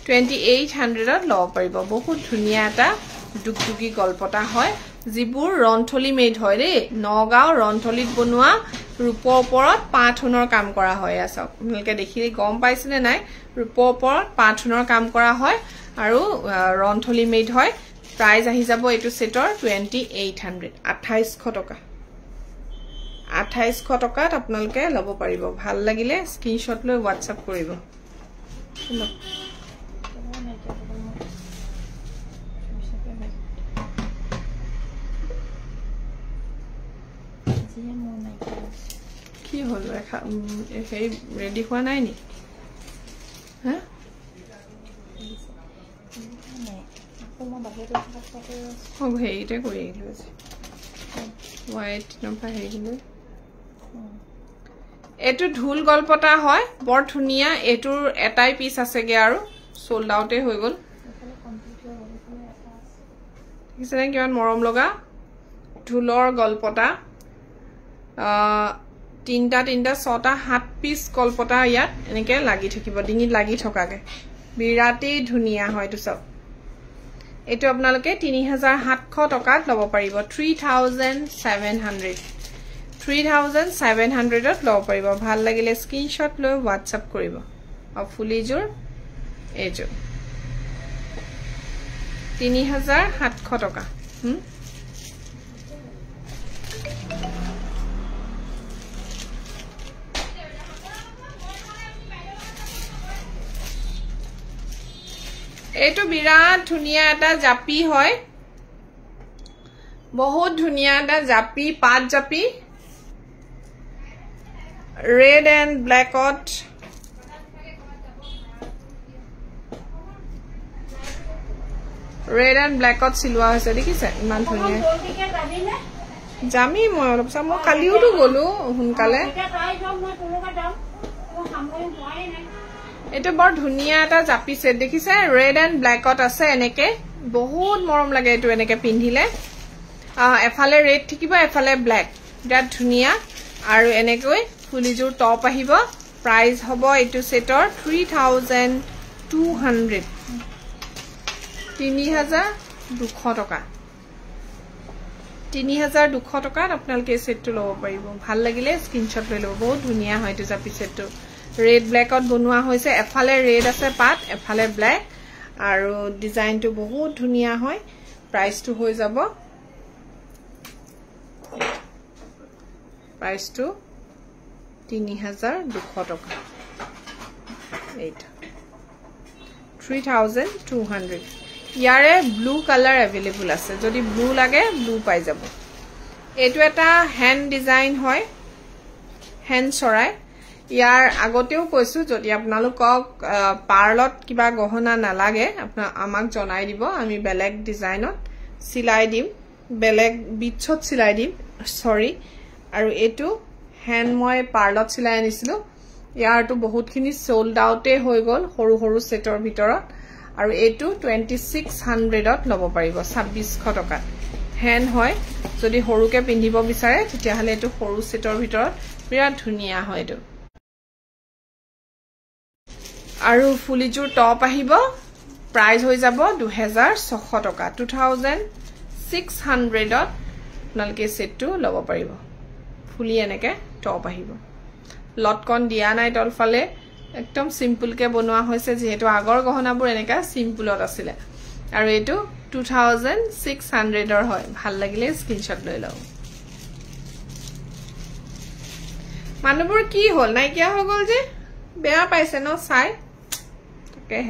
2800 ত লব পাৰিব বহুত ধুনিয়া এটা দুকদুকি গলপতা হয় জিবুৰ ৰন্থলি মেড হয় ৰে নগাঁও ৰন্থলিত বনোৱা ৰূপৰ ওপৰত পাথনৰ কাম কৰা হয় আসক আপোনালোকে দেখিলে গম পাইছেনে নাই ৰূপৰ ওপৰত পাথনৰ কাম কৰা হয় আৰু ৰন্থলি মেড হয় প্ৰাইস আহি যাব এটো সেটৰ 2800 2800 টকা 2800 টকাত আপোনালোকে লব পাৰিব ভাল লাগিলে স্ক্ৰিনশ্বট লৈ WhatsApp কৰিব কি হল এই ৰেডি হোৱা নাই নি হা হেৰিতে কৰি আহিলো আজি হোৱাইট নপা হেৰিলৈ এইটো ঢোল গলপতা হয় বৰ ধুনিয়া এইটোৰ এটাই পিস আছেগে আৰু সোল্ড আউটে হৈ গল কিছেনে কিমান মৰম লগা ঢোলৰ গলপতা তিনটা ছটা 7 পিস গলপতা ইয়াত এনেকে লাগি থাকিব ডিঙিত লাগি থকাকে বিৰাটেই ধুনিয়া হয় তো সব এটো আপোনালোকে 3700 টকাত লব পাৰিব 3700 ত লব পাৰিব ভাল লাগিলে স্ক্ৰিনশ্বট লৈ WhatsApp কৰিব আৰু ফুলিজোৰ এজো 3700 টকা এইটো বিৰাট ধুনিয়া এটা জাপি হয় বহুত ধুনিয়া এটা জাপি পাত জাপি red and blackot সিলোৱা হৈছে দেখিছে ইমান ধুনিয়া জামি মই অলপ মই কালিওটো গলো হুনকালে এটা বৰ ধুনিয়া এটা জাপি সেট দেখিছে red and blackot আছে এনেকে বহুত মৰম লাগে এটো এনেকে পিন্ধিলে এফালে red থাকিব এফালে black বিৰাট ধুনিয়া আৰু এনেকৈ ফুলিজোৰ টপ আহিব প্ৰাইস হ'ব এটো সেটৰ 3200 টকা 3200 টকাত আপোনালোকে সেটটো ল'ব পাৰিব ভাল লাগিলে স্ক্ৰিনশ্বট লৈ ল'ব বহুত ধুনীয়া হয় এইটো জাপি সেটটো ৰেড ব্ল্যাকত বনোৱা হৈছে এফালে ৰেড আছে পাত এফালে ব্ল্যাক আৰু ডিজাইনটো বহুত ধুনীয়া হয় প্ৰাইসটো হৈ যাব প্ৰাইসটো 3200 টকা এইটা 3200 ইয়াৰে ব্লু কালাৰ अवेलेबल আছে যদি ব্লু লাগে ব্লু পাই যাব এটো এটা হ্যান্ড ডিজাইন হয় হ্যান্ড চৰাই ইয়াৰ আগতেও কৈছো যদি আপোনালোকক পাৰ্লত কিবা গহনা নালাগে আপনা আমাক জনাই দিব আমি বেলেগ ডিজাইনত সিলাই দিম বেলেগ বিচ্ছত সিলাই দিম সৰি আৰু এটো হ্যান্ড মই পাৰ্লত সিলাই আনিছিলো ইয়াৰটো বহুতখিনি সোল্ড আউটে হৈ গল সৰু সৰু সেটৰ ভিতৰত আৰু এটো 2600 ত লব পাৰিব 2600 টকা হ্যান্ড হয় যদি সৰুকে পিন্ধিব বিচাৰে তেতিয়া হলে এটো সৰু সেটৰ ভিতৰত বিৰাট ধুনীয়া হয় এটো আৰু ফুলিজুৰ টপ আহিব প্ৰাইস হৈ যাব 2600 টকা 2600 ত আপোনালোকে সেটটো লব পাৰিব ফুলি এনেকে টপ আহিব লটকন দিয়া নাই তলফালে একদম সিম্পল কে বনোৱা হৈছে যেহেতু আগৰ গহনাবোৰ এনেকা সিম্পলত আছিল আৰু এটো 2600 ৰ হয় ভাল লাগিলে স্ক্ৰিনশ্বট লৈ লও মানুহবোৰ কি হল নাইকিয়া হৈ গল যে বেয়া পাইছে ন চাই তাকে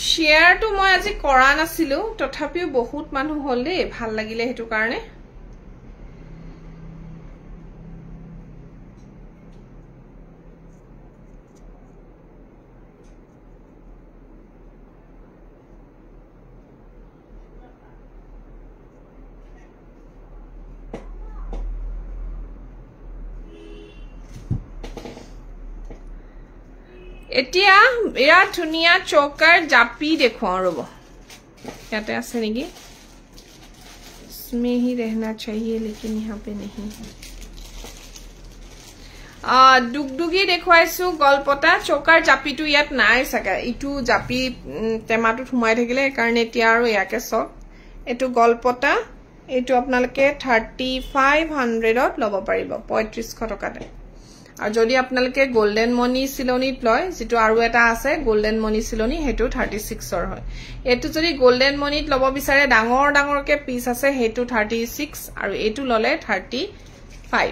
शेयर तो মই আজি কৰা নাছিলো তথাপিও বহুত মানুহ হল দে ভাল লাগিলে হেতু কাৰণে এতিয়া এয়া ধুনিয়া চৌকাৰ জাপি দেখুৱাও ৰব ইয়াতে আছে নেকি इसमें ही रहना चाहिए लेकिन यहाँ पे नहीं दुगदुगी দেখুৱাইছো গলপটা চৌকাৰ জাপিটো ইয়াত নাই সাকা ইটু জাপি টেমাটো ঠুমাই থাকিলে কাৰণ এতিয়া আৰু ইয়াকে সব এটো গলপটা এটো আপোনালোকে 3500 ত লব পাৰিব 3500 টকাতে আৰ যদি আপনালকে গোল্ডেন মনি সিলোনিত লয় যেটো আৰু এটা আছে গোল্ডেন মনি সিলোনি হেতু 36 ৰ হয় এটো যদি গোল্ডেন মনিত লব বিচাৰে ডাঙৰ ডাঙৰকে পিস আছে হেতু 36 আৰু এটো ললে 35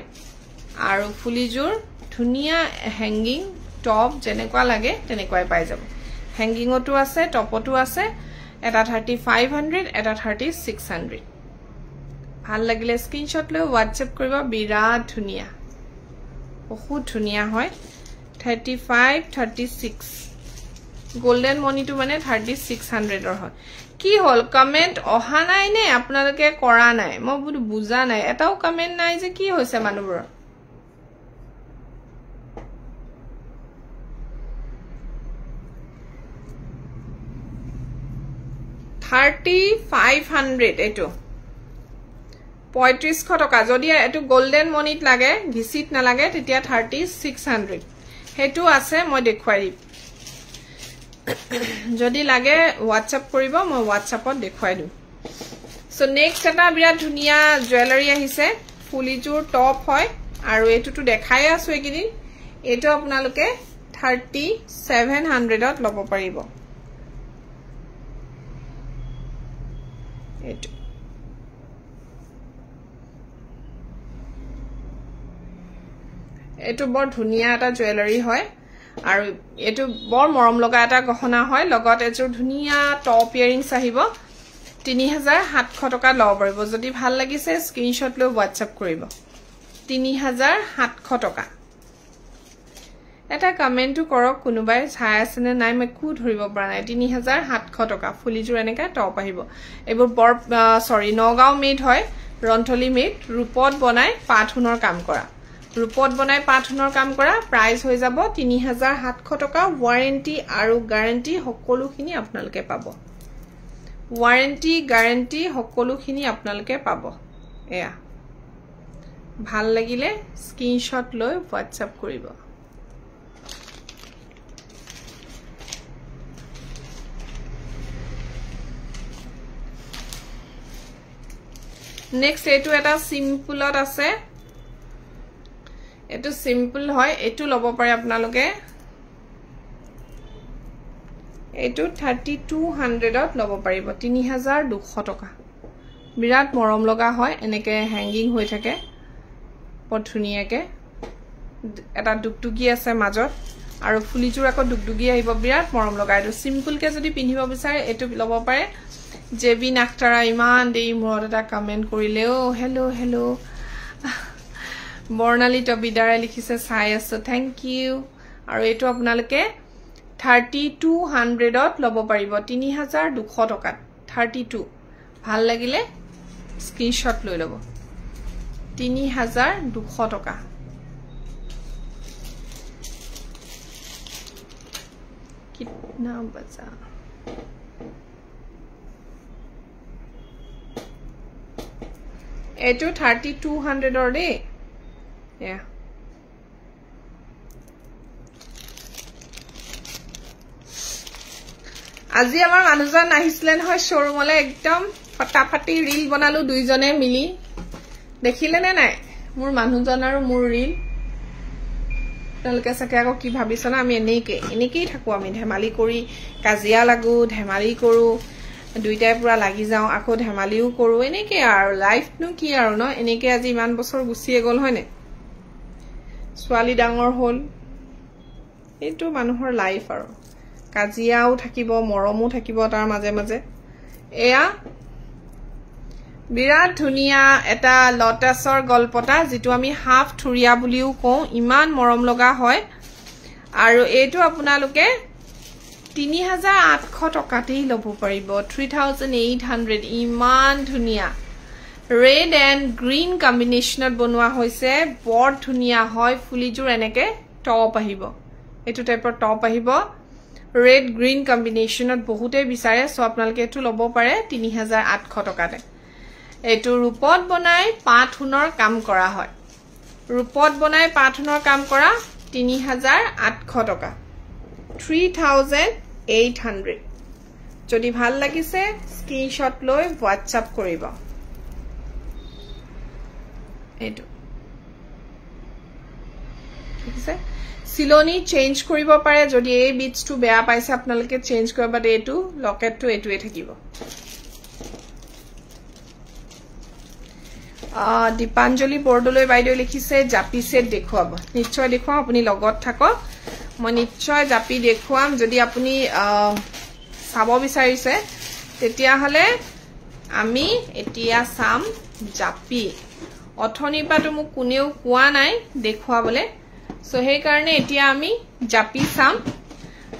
আৰু ফুলিজুৰ ধুনিয়া হ্যাঙ্গিং টপ যেনেকুৱা লাগে তেনেকুৱাই পাই যাব হ্যাঙ্গিংটো আছে টপটো আছে এটা 3500 এটা 3600 ভাল লাগিলে স্ক্ৰিনশ্বট লৈ WhatsApp কৰিব বিৰাট ধুনিয়া বহুত ধুনিয়া হয় 35 36 গোল্ডেন মনি টু মানে 3600 ৰ হয় কি হল কমেন্ট অহা নাই নে আপোনালোকে কৰা নাই মই বুজা নাই এটাও কমেন্ট নাই যে কি হৈছে মানুহবোৰ 3500 এটো 3500 টকা যদি এটো গোল্ডেন মনিত লাগে ঘিসিত না লাগে তেতিয়া 3600 হেতু আছে মই দেখুৱাই দিম যদি লাগে WhatsApp কৰিব মই WhatsAppত দেখুৱাই দিম সো নেক্সট এটা বিৰাট ধুনিয়া জুৱেলাৰী আহিছে ফুলিজুৰ টপ হয় আৰু এটোটো দেখাই আছো একিদিন এটো আপোনালোকে 3700 ত লব পাৰিব এটো এটো বৰ ধুনিয়া এটা জুৱেলাৰী হয় আৰু এটো বৰ মৰম লগা এটা গহনা হয় লগত এজোৰ ধুনিয়া টপ ইয়াৰিংছ আহিব 3700 টকা লব পাৰিব যদি ভাল লাগিছে স্ক্ৰিনশ্বট লৈ WhatsApp কৰিব 3700 টকা এটা কমেন্টটো কৰক কোনোবাই চাই আছে নে নাই মই কু ধৰিব পৰা নাই 3700 টকা ফুলিজুৰ এনেকা টপ আহিব এবোৰ বৰ সৰি নগাঁও মেড হয় ৰন্থলি মেড ৰূপত বনাই পাথুনৰ কাম কৰা ৰূপত বনাই পাথুনৰ কাম কৰা প্ৰাইস হৈ যাব 3700 টকা ওয়াৰেন্টি আৰু গ্যাৰান্টি সকলোখিনি আপোনালোকে পাব ওয়াৰেন্টি গ্যাৰান্টি সকলোখিনি আপোনালোকে পাব এয়া ভাল লাগিলে স্ক্ৰিনশ্বট লৈ WhatsApp কৰিব নেক্সট এটো এটা সিম্পলত আছে এটো সিম্পল হয় এটো লব পাৰে আপোনালোকে এটো 3200 ত লব পাৰিব 3200 টকা বিৰাট মৰম লগা হয় এনেকে হ্যাঙ্গিং হৈ থাকে পথুনিয়াকে এটা দুকটুকি আছে মাজত আৰু ফুলিজুৰ আকৌ দুকদুকি আহিব বিৰাট মৰম লগা এটো সিম্পল কে যদি পিন্ধিব বিচাৰে এটো লব পাৰে জেবি নাক্তাৰা ইমান দেই মৰত এটা কমেন্ট কৰিলেও হেল্ল হেল্ল বৰ্ণালী টবিদাৰে লিখিছে চাই আছে থ্যাংক ইউ আৰু এটো আপোনালোকে 3200 ত লব পাৰিব 3200 টকা 32 ভাল লাগিলে স্ক্ৰিনশট লৈ লব 3200 টকা कितना बचा एटो 3200 और दे या আজি আমাৰ মানুহজন আহিছিলেন হয় শোৰুমলে একদম ফটাফটি ৰীল বনালো দুইজনে মিলি দেখিলে নে নাই মোৰ মানুহজন আৰু মোৰ ৰীল তলকে সকে আকৌ কি ভাবিছ না আমি এনেকেই থাকো আমি ধেমালি কৰি কাজিয়া লাগু ধেমালি কৰো দুইটাই পুৰা লাগি যাও আকৌ ধেমালিও কৰো এনেকে আৰু লাইফ নো কি আৰু ন এনেকে আজি ইমান বছৰ গুছিয়ে গল হয়নে ছোৱালী ডাঙৰ হল এটো মানুহৰ লাইফ আৰু কাজিয়াও থাকিব মৰমও থাকিব তাৰ মাজে মাজে এয়া বিৰাট ধুনিয়া এটা লটাছৰ গল্পটা যেটো আমি হাফ থুৰিয়া বুলিও কওঁ ইমান মৰম লগা হয় আৰু এটো আপোনালোকে 3800 টকাতেই লব পাৰিব 3800 ইমান ধুনিয়া ৰেড এন্ড গ্ৰীন কম্বিনেশনত বনোৱা হৈছে বৰ ধুনিয়া হয় ফুলিজুৰ এনেকে টপ আহিব এটো টাইপৰ টপ আহিব ৰেড গ্ৰীন কম্বিনেশনত বহুতে বিচাৰে সো আপোনালোকে এটো লব পাৰে 3800 টকাতে এটো ৰূপত বনাই পাথুনৰ কাম কৰা হয় ৰূপত বনাই পাথুনৰ কাম কৰা 3800 টকা 3800 যদি ভাল লাগিছে স্ক্ৰিনশট লৈ WhatsApp কৰিব এটো ঠিক আছে সিলোনি চেঞ্জ কৰিব পাৰে যদি এই বিটছটো বেয়া পাইছে আপোনালোকে চেঞ্জ কৰিব দে এটো লকেটটো এটোৱে থাকিব দীপাঞ্জলি বৰদলৈ বাইদেউ লিখিছে জাপি সেট দেখুৱাব নিশ্চয় দেখুৱাম আপুনি লগত থাকক মই নিশ্চয় জাপি দেখুৱাম যদি আপুনি চাব বিচাৰিছে তেতিয়া হলে আমি এতিয়া সাম জাপি অথনিপাটো মোক কোনেও কোৱা নাই দেখুৱাবলে সো সেই কাৰণে এতিয়া আমি জাপি সাম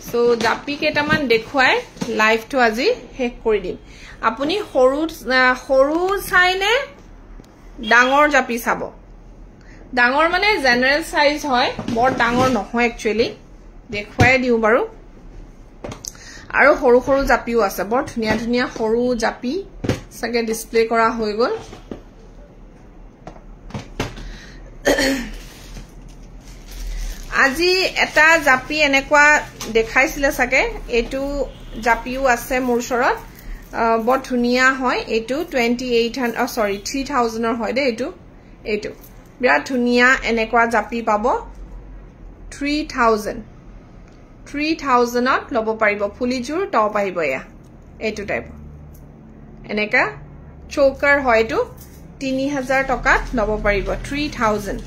সো জাপি কেটামান দেখুৱাই লাইভটো আজি শেষ কৰি দিম আপুনি সৰু চাইনে ডাঙৰ জাপি চাব ডাঙৰ মানে জেনাৰেল সাইজ হয় বৰ ডাঙৰ নহয় একচুয়ালি দেখুৱাই দিও বাৰু আৰু সৰু সৰু জাপিও আছে বৰ ধুনিয়া ধুনিয়া সৰু জাপি সকে ডিসপ্লে কৰা হৈ গল আজি এটা জাপি এনেকুৱা দেখাইছিলে সকে এটো জাপিও আছে মোৰ ওচৰত বৰ ধুনিয়া হয় এটো 2800 সৰি 3000 ৰ হয় দে এটো বিৰাট ধুনিয়া এনেকুৱা জাপি পাব 3000 ত লব পাৰিব ফুলিজুৰ টপ আহিব এয়া এটো টাইপ এনেকা চোকাৰ হয়টো 3000 টকাত লব পাৰিব 3000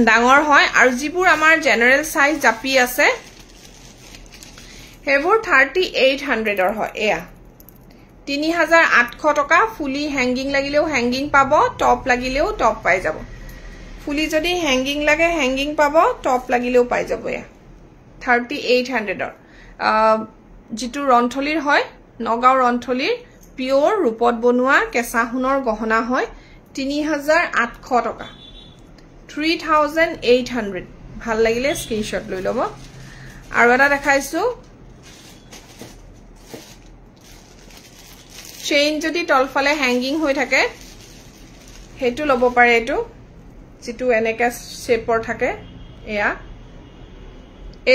ডাঙৰ হয় আৰু যিবোৰ আমাৰ জেনাৰেল সাইজ জাপি আছে হেবোৰ 3800 ৰ হয় এয়া 3800 টকা ফুলি হ্যাঙ্গিং লাগিলেও হ্যাঙ্গিং পাব টপ লাগিলেও টপ পাই যাব ফুলি যদি হ্যাঙ্গিং লাগে হ্যাঙ্গিং পাব টপ লাগিলেও পাই যাব এয়া 3800 ৰ যেটো ৰন্থলিৰ হয় নগাঁও ৰন্থলিৰ পিওৰ ৰূপত বনোৱা কেঁচা সোণৰ গহনা হয় 3800 টকা 3800 ভাল লাগিলে স্ক্ৰিনশট লৈ লব আৰু এটা দেখাইছো চেইন যদি তলফালে হ্যাঙ্গিং হৈ থাকে হেতু লব পাৰে এটো যেটো এনেকা শেপৰ থাকে এয়া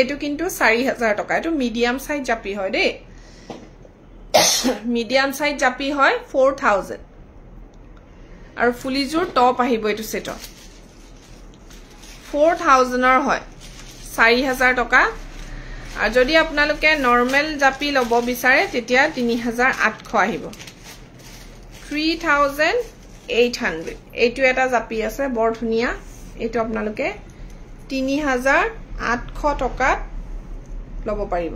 এটো কিন্তু 4000 টকা এটো মিডিয়াম সাইজ জাপি হয় দে মিডিয়াম সাইজ জাপি হয় 4000 আৰু ফুলিজোৰ টপ আহিব এটো সেটৰ 4000 ৰ হয় 4000 টকা আৰু যদি আপোনালোকে নৰমাল জাপি লব বিচাৰে তেতিয়া 3800 আহিব 3800 এইটো এটা জাপি আছে বৰ ধুনিয়া এইটো আপোনালোকে 3800 টকা লব পাৰিব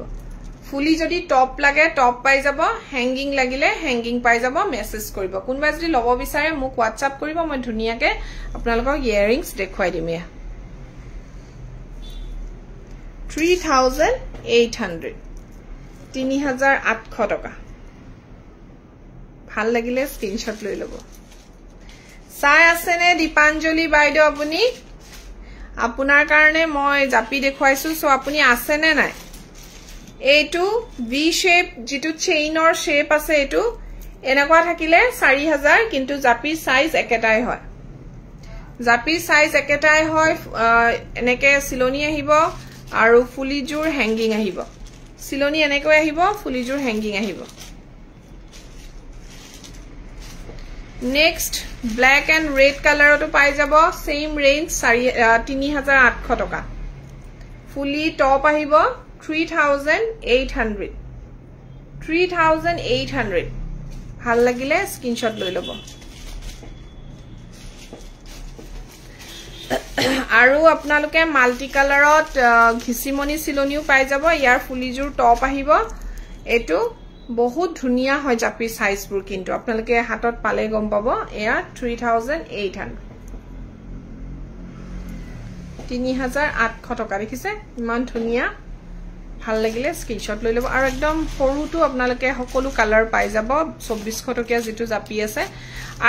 ফুলি যদি টপ লাগে টপ পাই যাব হ্যাঙ্গিং লাগিলে হ্যাঙ্গিং পাই যাব মেসেজ কৰিব কোনবা যদি লব বিচাৰে মোক WhatsApp কৰিব মই ধুনিয়াকে আপোনালোকক ইয়াৰিংস দেখুৱাই দিম ইয়া 3800 3800 টকা ভাল লাগিলে স্ক্ৰিনশট লৈ লব চাই আছে নে দীপাঞ্জলি বাইদেউ আপুনি আপোনাৰ কাৰণে মই জাপি দেখুৱাইছো সো আপুনি আছে নে নাই এইটো ভি শেপ যেটো চেইনৰ শেপ আছে এটো এনেকুৱা থাকিলে 4000 কিন্তু জাপিৰ সাইজ একেটাই হয় জাপিৰ সাইজ একেটাই হয় এনেকে সিলনি আহিব আৰু ফুলিজোৰ হ্যাঙ্গিং আহিব সিলনি এনেকৈ আহিব ফুলিজোৰ হ্যাঙ্গিং আহিব নেক্সট ব্ল্যাক এন্ড ৰেড কালাৰটো পাই যাব সেম ৰেঞ্জ 3800 টকা ফুলি টপ আহিব 3800 ভাল লাগিলে স্ক্ৰিনশট লৈ লব আৰু আপোনালোকে মাল্টি কালাৰত ঘিসিমনি সিলনিও পাই যাব ইয়াৰ ফুলিজোৰ টপ আহিব এটো বহুত ধুনিয়া হয় জাপি সাইজবোৰ কিন্তু আপোনালোকে হাতত পালে গম পাব এয়া 3800 টকা দেখিছে ইমান ধুনিয়া ভাল লাগিলে স্ক্রিনশট লৈ লব আৰু একদম সৰুটো আপোনালোকে সকলো কালাৰ পাই যাব 2400 টকা যেটো জাপি আছে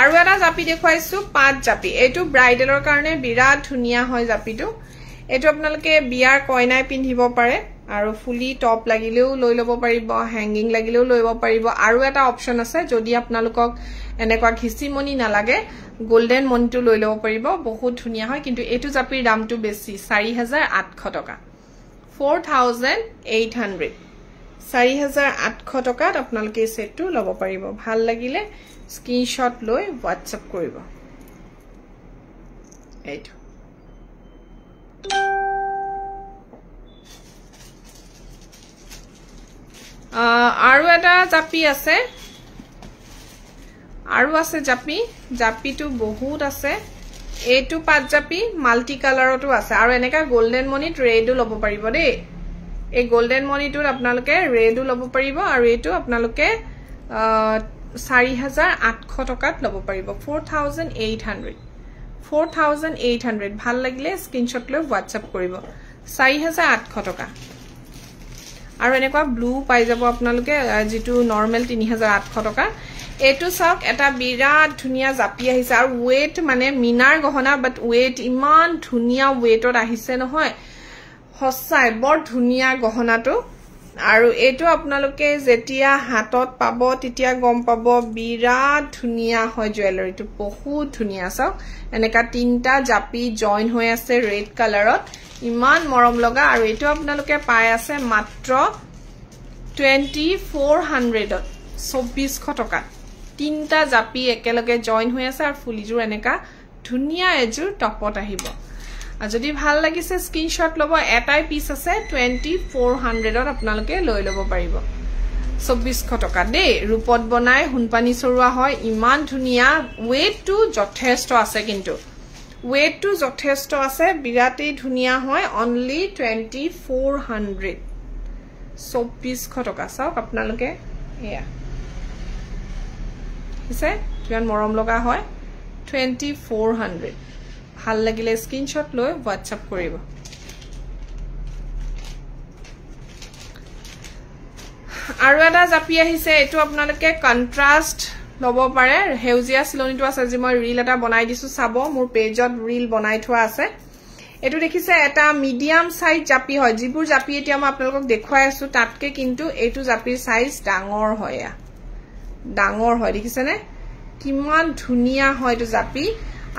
আৰু এটা জাপি দেখুৱাইছো পাঁচ জাপি এটো ব্ৰাইডেলৰ কাৰণে বিৰাট ধুনিয়া হয় জাপিটো এটো আপোনালোকে বিয়াৰ কইনাই পিন্ধিব পাৰে আৰু ফুলি টপ লাগিলেও লৈ লব পাৰিব হ্যাঙ্গিং লাগিলেও লৈ লব পাৰিব আৰু এটা অপচন আছে যদি আপোনালোকক এনেকুৱা ঘিসিমনি নালাগে গোল্ডেন মনিটো লৈ লব পাৰিব বহুত ধুনিয়া হয় কিন্তু এটো জাপিৰ দামটো বেছি 4800 টকা 4800 4800 টকাত আপোনালোকে সেটটো লব পাৰিব ভাল লাগিলে স্ক্ৰিনশট লৈ WhatsApp কৰিব এইটো আৰু এটা জাপি আছে আৰু আছে জাপিটো বহুত আছে এইটো পাঁচ জাপি মাল্টি কালাৰটো আছে আৰু এনেকা গোল্ডেন মনিত ৰেডো লব পাৰিব দেই এই গোল্ডেন মনিটোত আপোনালোকে ৰেডো লব পাৰিব আৰু এইটো আপোনালোকে 4800 টকাত লব পাৰিব 4800 ভাল লাগিলে স্ক্ৰিনশট লৈ WhatsApp কৰিব 4800 টকা আৰু এনেকুৱা ব্লু পাই যাব আপোনালোকে যেটো নৰমাল 3800 টকা এটো সক এটা বিৰাট ধুনিয়া জাপি আহিছে আৰু ওয়েট মানে মিনাৰ গহনা বাট ওয়েট ইমান ধুনিয়া ওয়েটত আহিছে নহয় হসাই বৰ ধুনিয়া গহনাটো আৰু এটো আপোনালোকে যেতিয়া হাতত পাব তেতিয়া গম পাব বিৰাট ধুনিয়া হয় জুৱেলাৰীটো বহুত ধুনিয়া সক এনেকা তিনটা জাপি জয়েন হৈ আছে ৰেড কালাৰত ইমান মৰম লগা আৰু এটো আপোনালোকে পাই আছে মাত্ৰ 2400 2400 টকা তিনটা জাপি একেলগে জয়েন হৈ আছে আৰু ফুলিজোৰ এনেকা ধুনিয়া এজোৰ টপত আহিব আৰু যদি ভাল লাগিছে স্ক্ৰিনশট লব এটাই পিস আছে 2400 আপোনালোকে লৈ লব পাৰিব 2400 টকা দেই ৰূপত বনাই হুনপানি চৰুৱা হয় ইমান ধুনিয়া ওয়েটটো যথেষ্ট আছে কিন্তু ওয়েটটো যথেষ্ট আছে বিৰাটেই ধুনিয়া হয় অনলি 2400 2400 টকা চাওক আপোনালোকে এয়া হিছে কিমান মৰম লগা হয় 2400 ভাল লাগিলে স্ক্ৰিনশট লৈ WhatsApp কৰিব আৰু এটা জাপি আহিছে এটো আপোনালোকে কন্ট্ৰাস্ট লব পাৰে হেউজিয়া সিলনিটো আছে যে মই ৰীল এটা বনাই দিছো চাব মোৰ পেজত ৰীল বনাই থোৱা আছে এটো দেখিছে এটা মিডিয়াম সাইজ জাপি হয় জিবুৰ জাপি এতিয়া মই আপোনালোকক দেখুৱাই আছো তাতকে কিন্তু এটো জাপিৰ সাইজ ডাঙৰ হয় দেখিছে নে কিমান ধুনিয়া হয় এটো জাপি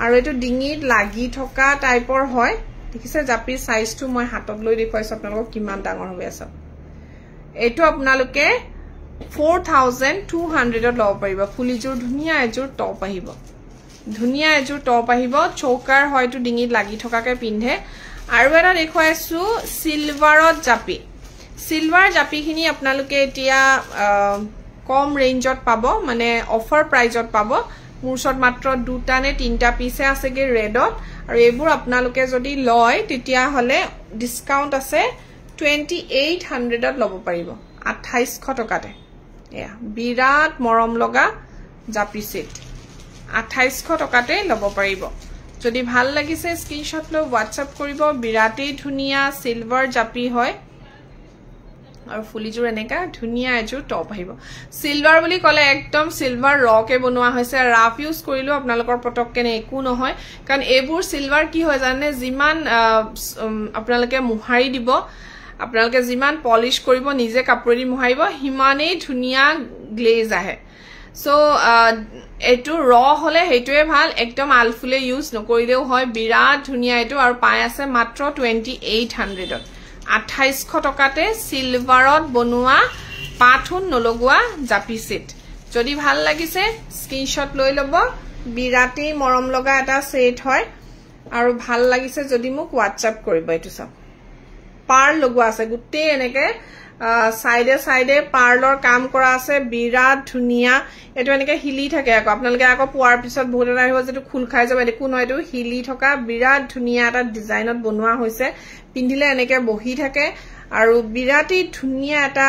আৰু এটো ডিঙিত লাগি থকা টাইপৰ হয় দেখিছে জাপিৰ সাইজটো মই হাতত লৈ দেখুৱাইছো আপোনালোকক কিমান ডাঙৰ হৈ আছে এটো আপোনালোকে 4200 লব পাৰিব ফুলিজোৰ ধুনিয়া এজোৰ টপ আহিব ধুনিয়া এজোৰ টপ আহিব চৌকাৰ হয়তো ডিঙিত লাগি থকাকে পিন্ধে আৰু এটা দেখুৱাইছো সিলভাৰত জাপি সিলভাৰ জাপিখিনি আপোনালোকে এতিয়া কম ৰেঞ্জত পাব মানে অফাৰ প্ৰাইজত পাব মোৰ ওচৰত মাত্ৰ দুটা নে তিনটা পিছে আছেগে ৰেডত আৰু এইবোৰ আপোনালোকে যদি লয় তেতিয়া হলে ডিসকাউন্ট আছে 2800 ত লব পাৰিব 2800 টকাতে এয়া বিৰাট মৰম লগা জাপি সেট 2800 টকাতে লব পাৰিব যদি ভাল লাগিছে স্ক্ৰিনশ্বট লৈ WhatsApp কৰিব বিৰাটেই ধুনিয়া সিলভাৰ জাপি হয় আৰু ফুলিজুৰ এনেকা ধুনিয়া এজোৰ টপ আহিব সিলভাৰ বুলি কলে একদম সিলভাৰ ৰকে বনোৱা হৈছে ৰাফ ইউজ কৰিলো আপোনালোকৰ পটককে নে একো নহয় কাৰণ এইবোৰ সিলভাৰ কি হয় জানে যিমান আপোনালোকে মুহাৰি দিব আপোনালোকে যিমান পলিশ কৰিব নিজে কাপোৰেদি মুহাৰিব হিমানেই ধুনিয়া গ্লেজ আহে সো এটো ৰ হলে হেটোৱে ভাল একদম আলফুলে ইউজ নকৰিলেও হয় বিৰাট ধুনিয়া এটো আৰু পাই আছে মাত্ৰ 2800 ত 2800 টকাতে সিলভাৰত বনোৱা পাথুন নলগোৱা জাপি সেট যদি ভাল লাগিছে স্ক্ৰিনশ্বট লৈ লব বিৰাটেই মৰম লগা এটা সেট হয় আৰু ভাল লাগিছে যদি মোক WhatsApp কৰিব এটো সব পাৰ লগোৱা আছে গুটে এনেকে সাইডে সাইডে পাৰ্লৰ কাম কৰা আছে বিৰাট ধুনিয়া এটো এনেকে হিলি থাকে আকৌ আপোনালোকে আকৌ পুৱাৰ পিছত বহুত এটা আহিব যেটো খুল খাই যাব দেখো নহয় এটো হিলি থকা বিৰাট ধুনিয়া এটা ডিজাইনত বনোৱা হৈছে পিন্ধিলে এনেকে বহি থাকে আৰু বিৰাটেই ধুনিয়া এটা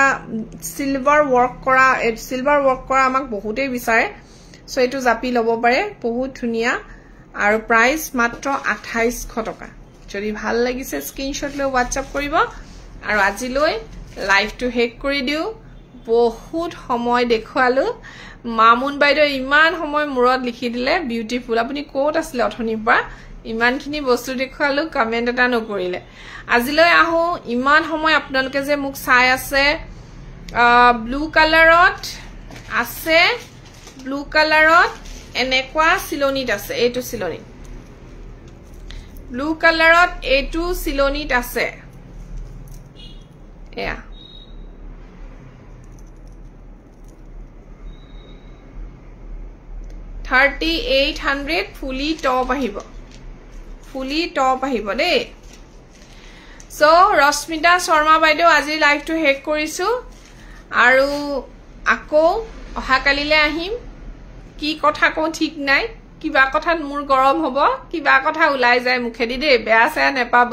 সিলভাৰ ওয়াৰ্ক কৰা আমাক বহুতেই বিচাৰে সো এটো জাপি লব পাৰে বহুত ধুনিয়া আৰু প্ৰাইস মাত্ৰ 2800 টকা যদি ভাল লাগিছে স্ক্ৰিনশ্বট লৈ WhatsApp কৰিব আৰু আজিলৈ লাইভ টু হেক কৰি দিও বহুত সময় দেখুৱালো মামুন বাইদেউ ইমান সময় মুৰত লিখি দিলে বিউটিফুল আপুনি কোট আছিল অথনিৰ পৰা ইমানখিনি বস্তু দেখুৱালো কমেন্ট এটা নকৰিলে আজিলৈ আহো ইমান সময় আপোনালোকে যে মোক চাই আছে ব্লু কালাৰত আছে ব্লু কালাৰত এনেকুৱা সিলনিত আছে এইটো সিলনি ব্লু কালাৰত এইটো সিলনিত আছে এয়া 3800 ফুলি টপ আহিব দেই সো ৰশ্মিতা শৰ্মা বাইদেউ আজি লাইভটো হেক কৰিছো আৰু আকৌ অহা কালিলে আহিম কি কথা কও ঠিক নাই কিবা কথাত মোৰ গৰম হ'ব কিবা কথা ওলাই যায় মুখেদি দেই বেয়া চায়া নেপাব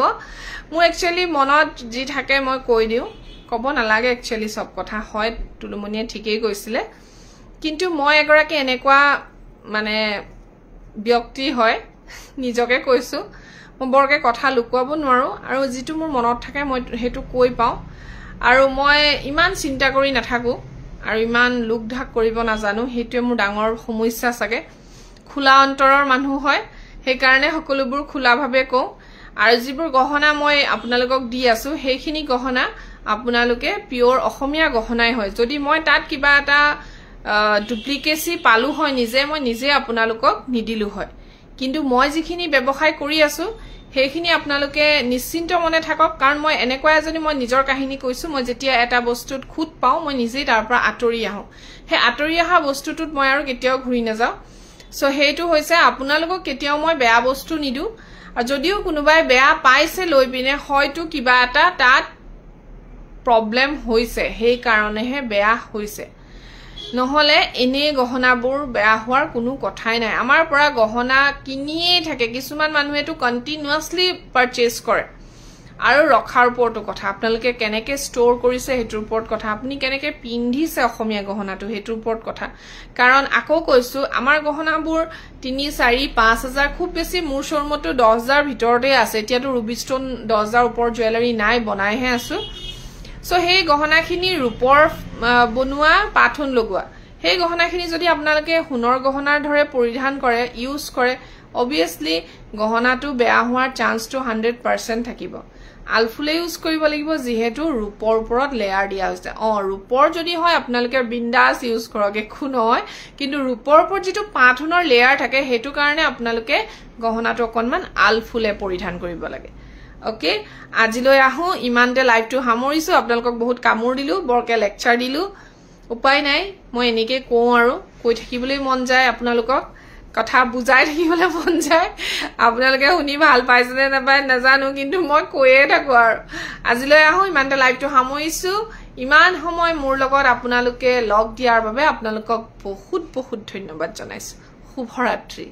মোৰ একচুয়ালি মনত যি থাকে মই কৈ দিও কব নালাগে একচুয়ালি সব কথা হয় তুলুমনিয়ে ঠিকই কৈছিলে কিন্তু মই এগৰাকী এনেকুৱা মানে ব্যক্তি হয় নিজকে কৈছো মই বৰকে কথা লুকুৱাব নোৱাৰো আৰু যেটো মোৰ মনত থাকে মই হেতু কৈ পাও আৰু মই ইমান চিন্তা কৰি নাথাকো আৰু ইমান লুক ঢাক কৰিব নাজানো হেতুৱে মোৰ ডাঙৰ সমস্যা সাগে খোলা অন্তৰৰ মানুহ হয় সেই কাৰণে সকলোবোৰ খোলাভাৱে কও আৰু যিবোৰ গহনা মই আপোনালোকক দি আছো হেখিনি গহনা আপোনালোকে পিওর অসমীয়া গহনাই হয় যদি মই তাত কিবা এটা ডুপ্লিকেসি পালু হয় মই নিজে আপোনালোকক নিদিলু হয় কিন্তু মই যিখিনি ব্যৱসায় কৰি আছো হেখিনি আপোনালোকে নিশ্চিন্ত মনে থাকক কাৰণ মই এনেকুৱা এজনী মই নিজৰ কাহিনী কৈছো মই যেতিয়া এটা বস্তুত খুত পাও মই নিজে তাৰ পৰা আতৰি আহো হে আতৰি আহা বস্তুটোত মই আৰু কেতিয়াও ঘুৰি নাযাও সো হেতু হৈছে আপোনালোকক কেতিয়াও মই বেয়া বস্তু নিদু আৰু যদিও কোনোবাই বেয়া পাইছে লৈ পিনে হয়তো কিবা এটা তাত প্ৰবলেম হৈছে হেই কাৰণেহে বেয়া হৈছে নহলে এনে গহনাবোৰ বেয়া হোৱাৰ কোনো কথাই নাই আমাৰ পৰা গহনা কিনিয়ে থাকে কিছুমান মানুহেটো কন্টিনিউয়াসলি পাৰচেজ কৰে আৰু ৰখাৰ ওপৰতো কথা আপোনালোকে কেনেকে ষ্টৰ কৰিছে হেতুৰ ওপৰত কথা আপুনি কেনেকে পিন্ধিছে অসমীয়া গহনাটো হেতুৰ ওপৰত কথা কাৰণ আকৌ কৈছো আমাৰ গহনাবোৰ 3 4 5000 খুব বেছি মোৰ শৰ্মটো 10000 ভিতৰতে আছে এতিয়াটো ৰুবি ষ্টোন 10000 ওপৰ জুৱেলাৰী নাই বনাইহে আছো সো হেই গহনাখিনি ৰূপৰ বনুৱা পাথুন লগোৱা হেই গহনাখিনি যদি আপোনালোকে হুনৰ গহনাৰ ধৰে পৰিধান কৰে ইউজ কৰে obviously গহনাটো বেয়া হোৱাৰ চান্সটো 100% থাকিব আলফুলে ইউজ কৰিব লাগিব যেহেতু ৰূপৰ ওপৰত লেয়াৰ দিয়া হৈছে ৰূপৰ যদি হয় আপোনালোকে বিন্দাস ইউজ কৰক একো নহয় কিন্তু ৰূপৰ ওপৰত যেটো পাথুনৰ লেয়াৰ থাকে হেতু কাৰণে আপোনালোকে গহনাটো অকনমান আলফুলে পৰিধান কৰিব লাগে ওকে আজিলৈ আহো ইমানতে লাইভটো হামৰিছো আপোনালোকক বহুত কামুৰ দিলু বৰকে লেকচাৰ দিলু উপায় নাই মই এনেকে কও আৰু কৈ থাকিবলৈ মন যায় আপোনালোকক কথা বুজাই থাকিবলৈ মন যায় আপোনালোকে শুনি ভাল পাইছে নে নাপায় নাজানো কিন্তু মই কৈয়ে থাকো আৰু আজিলৈ আহো ইমানটা লাইভটো সামৰিছো ইমান সময় মোৰ লগত আপোনালোকে লগ দিয়াৰ বাবে আপোনালোকক বহুত বহুত ধন্যবাদ জনাইছো শুভৰাত্ৰি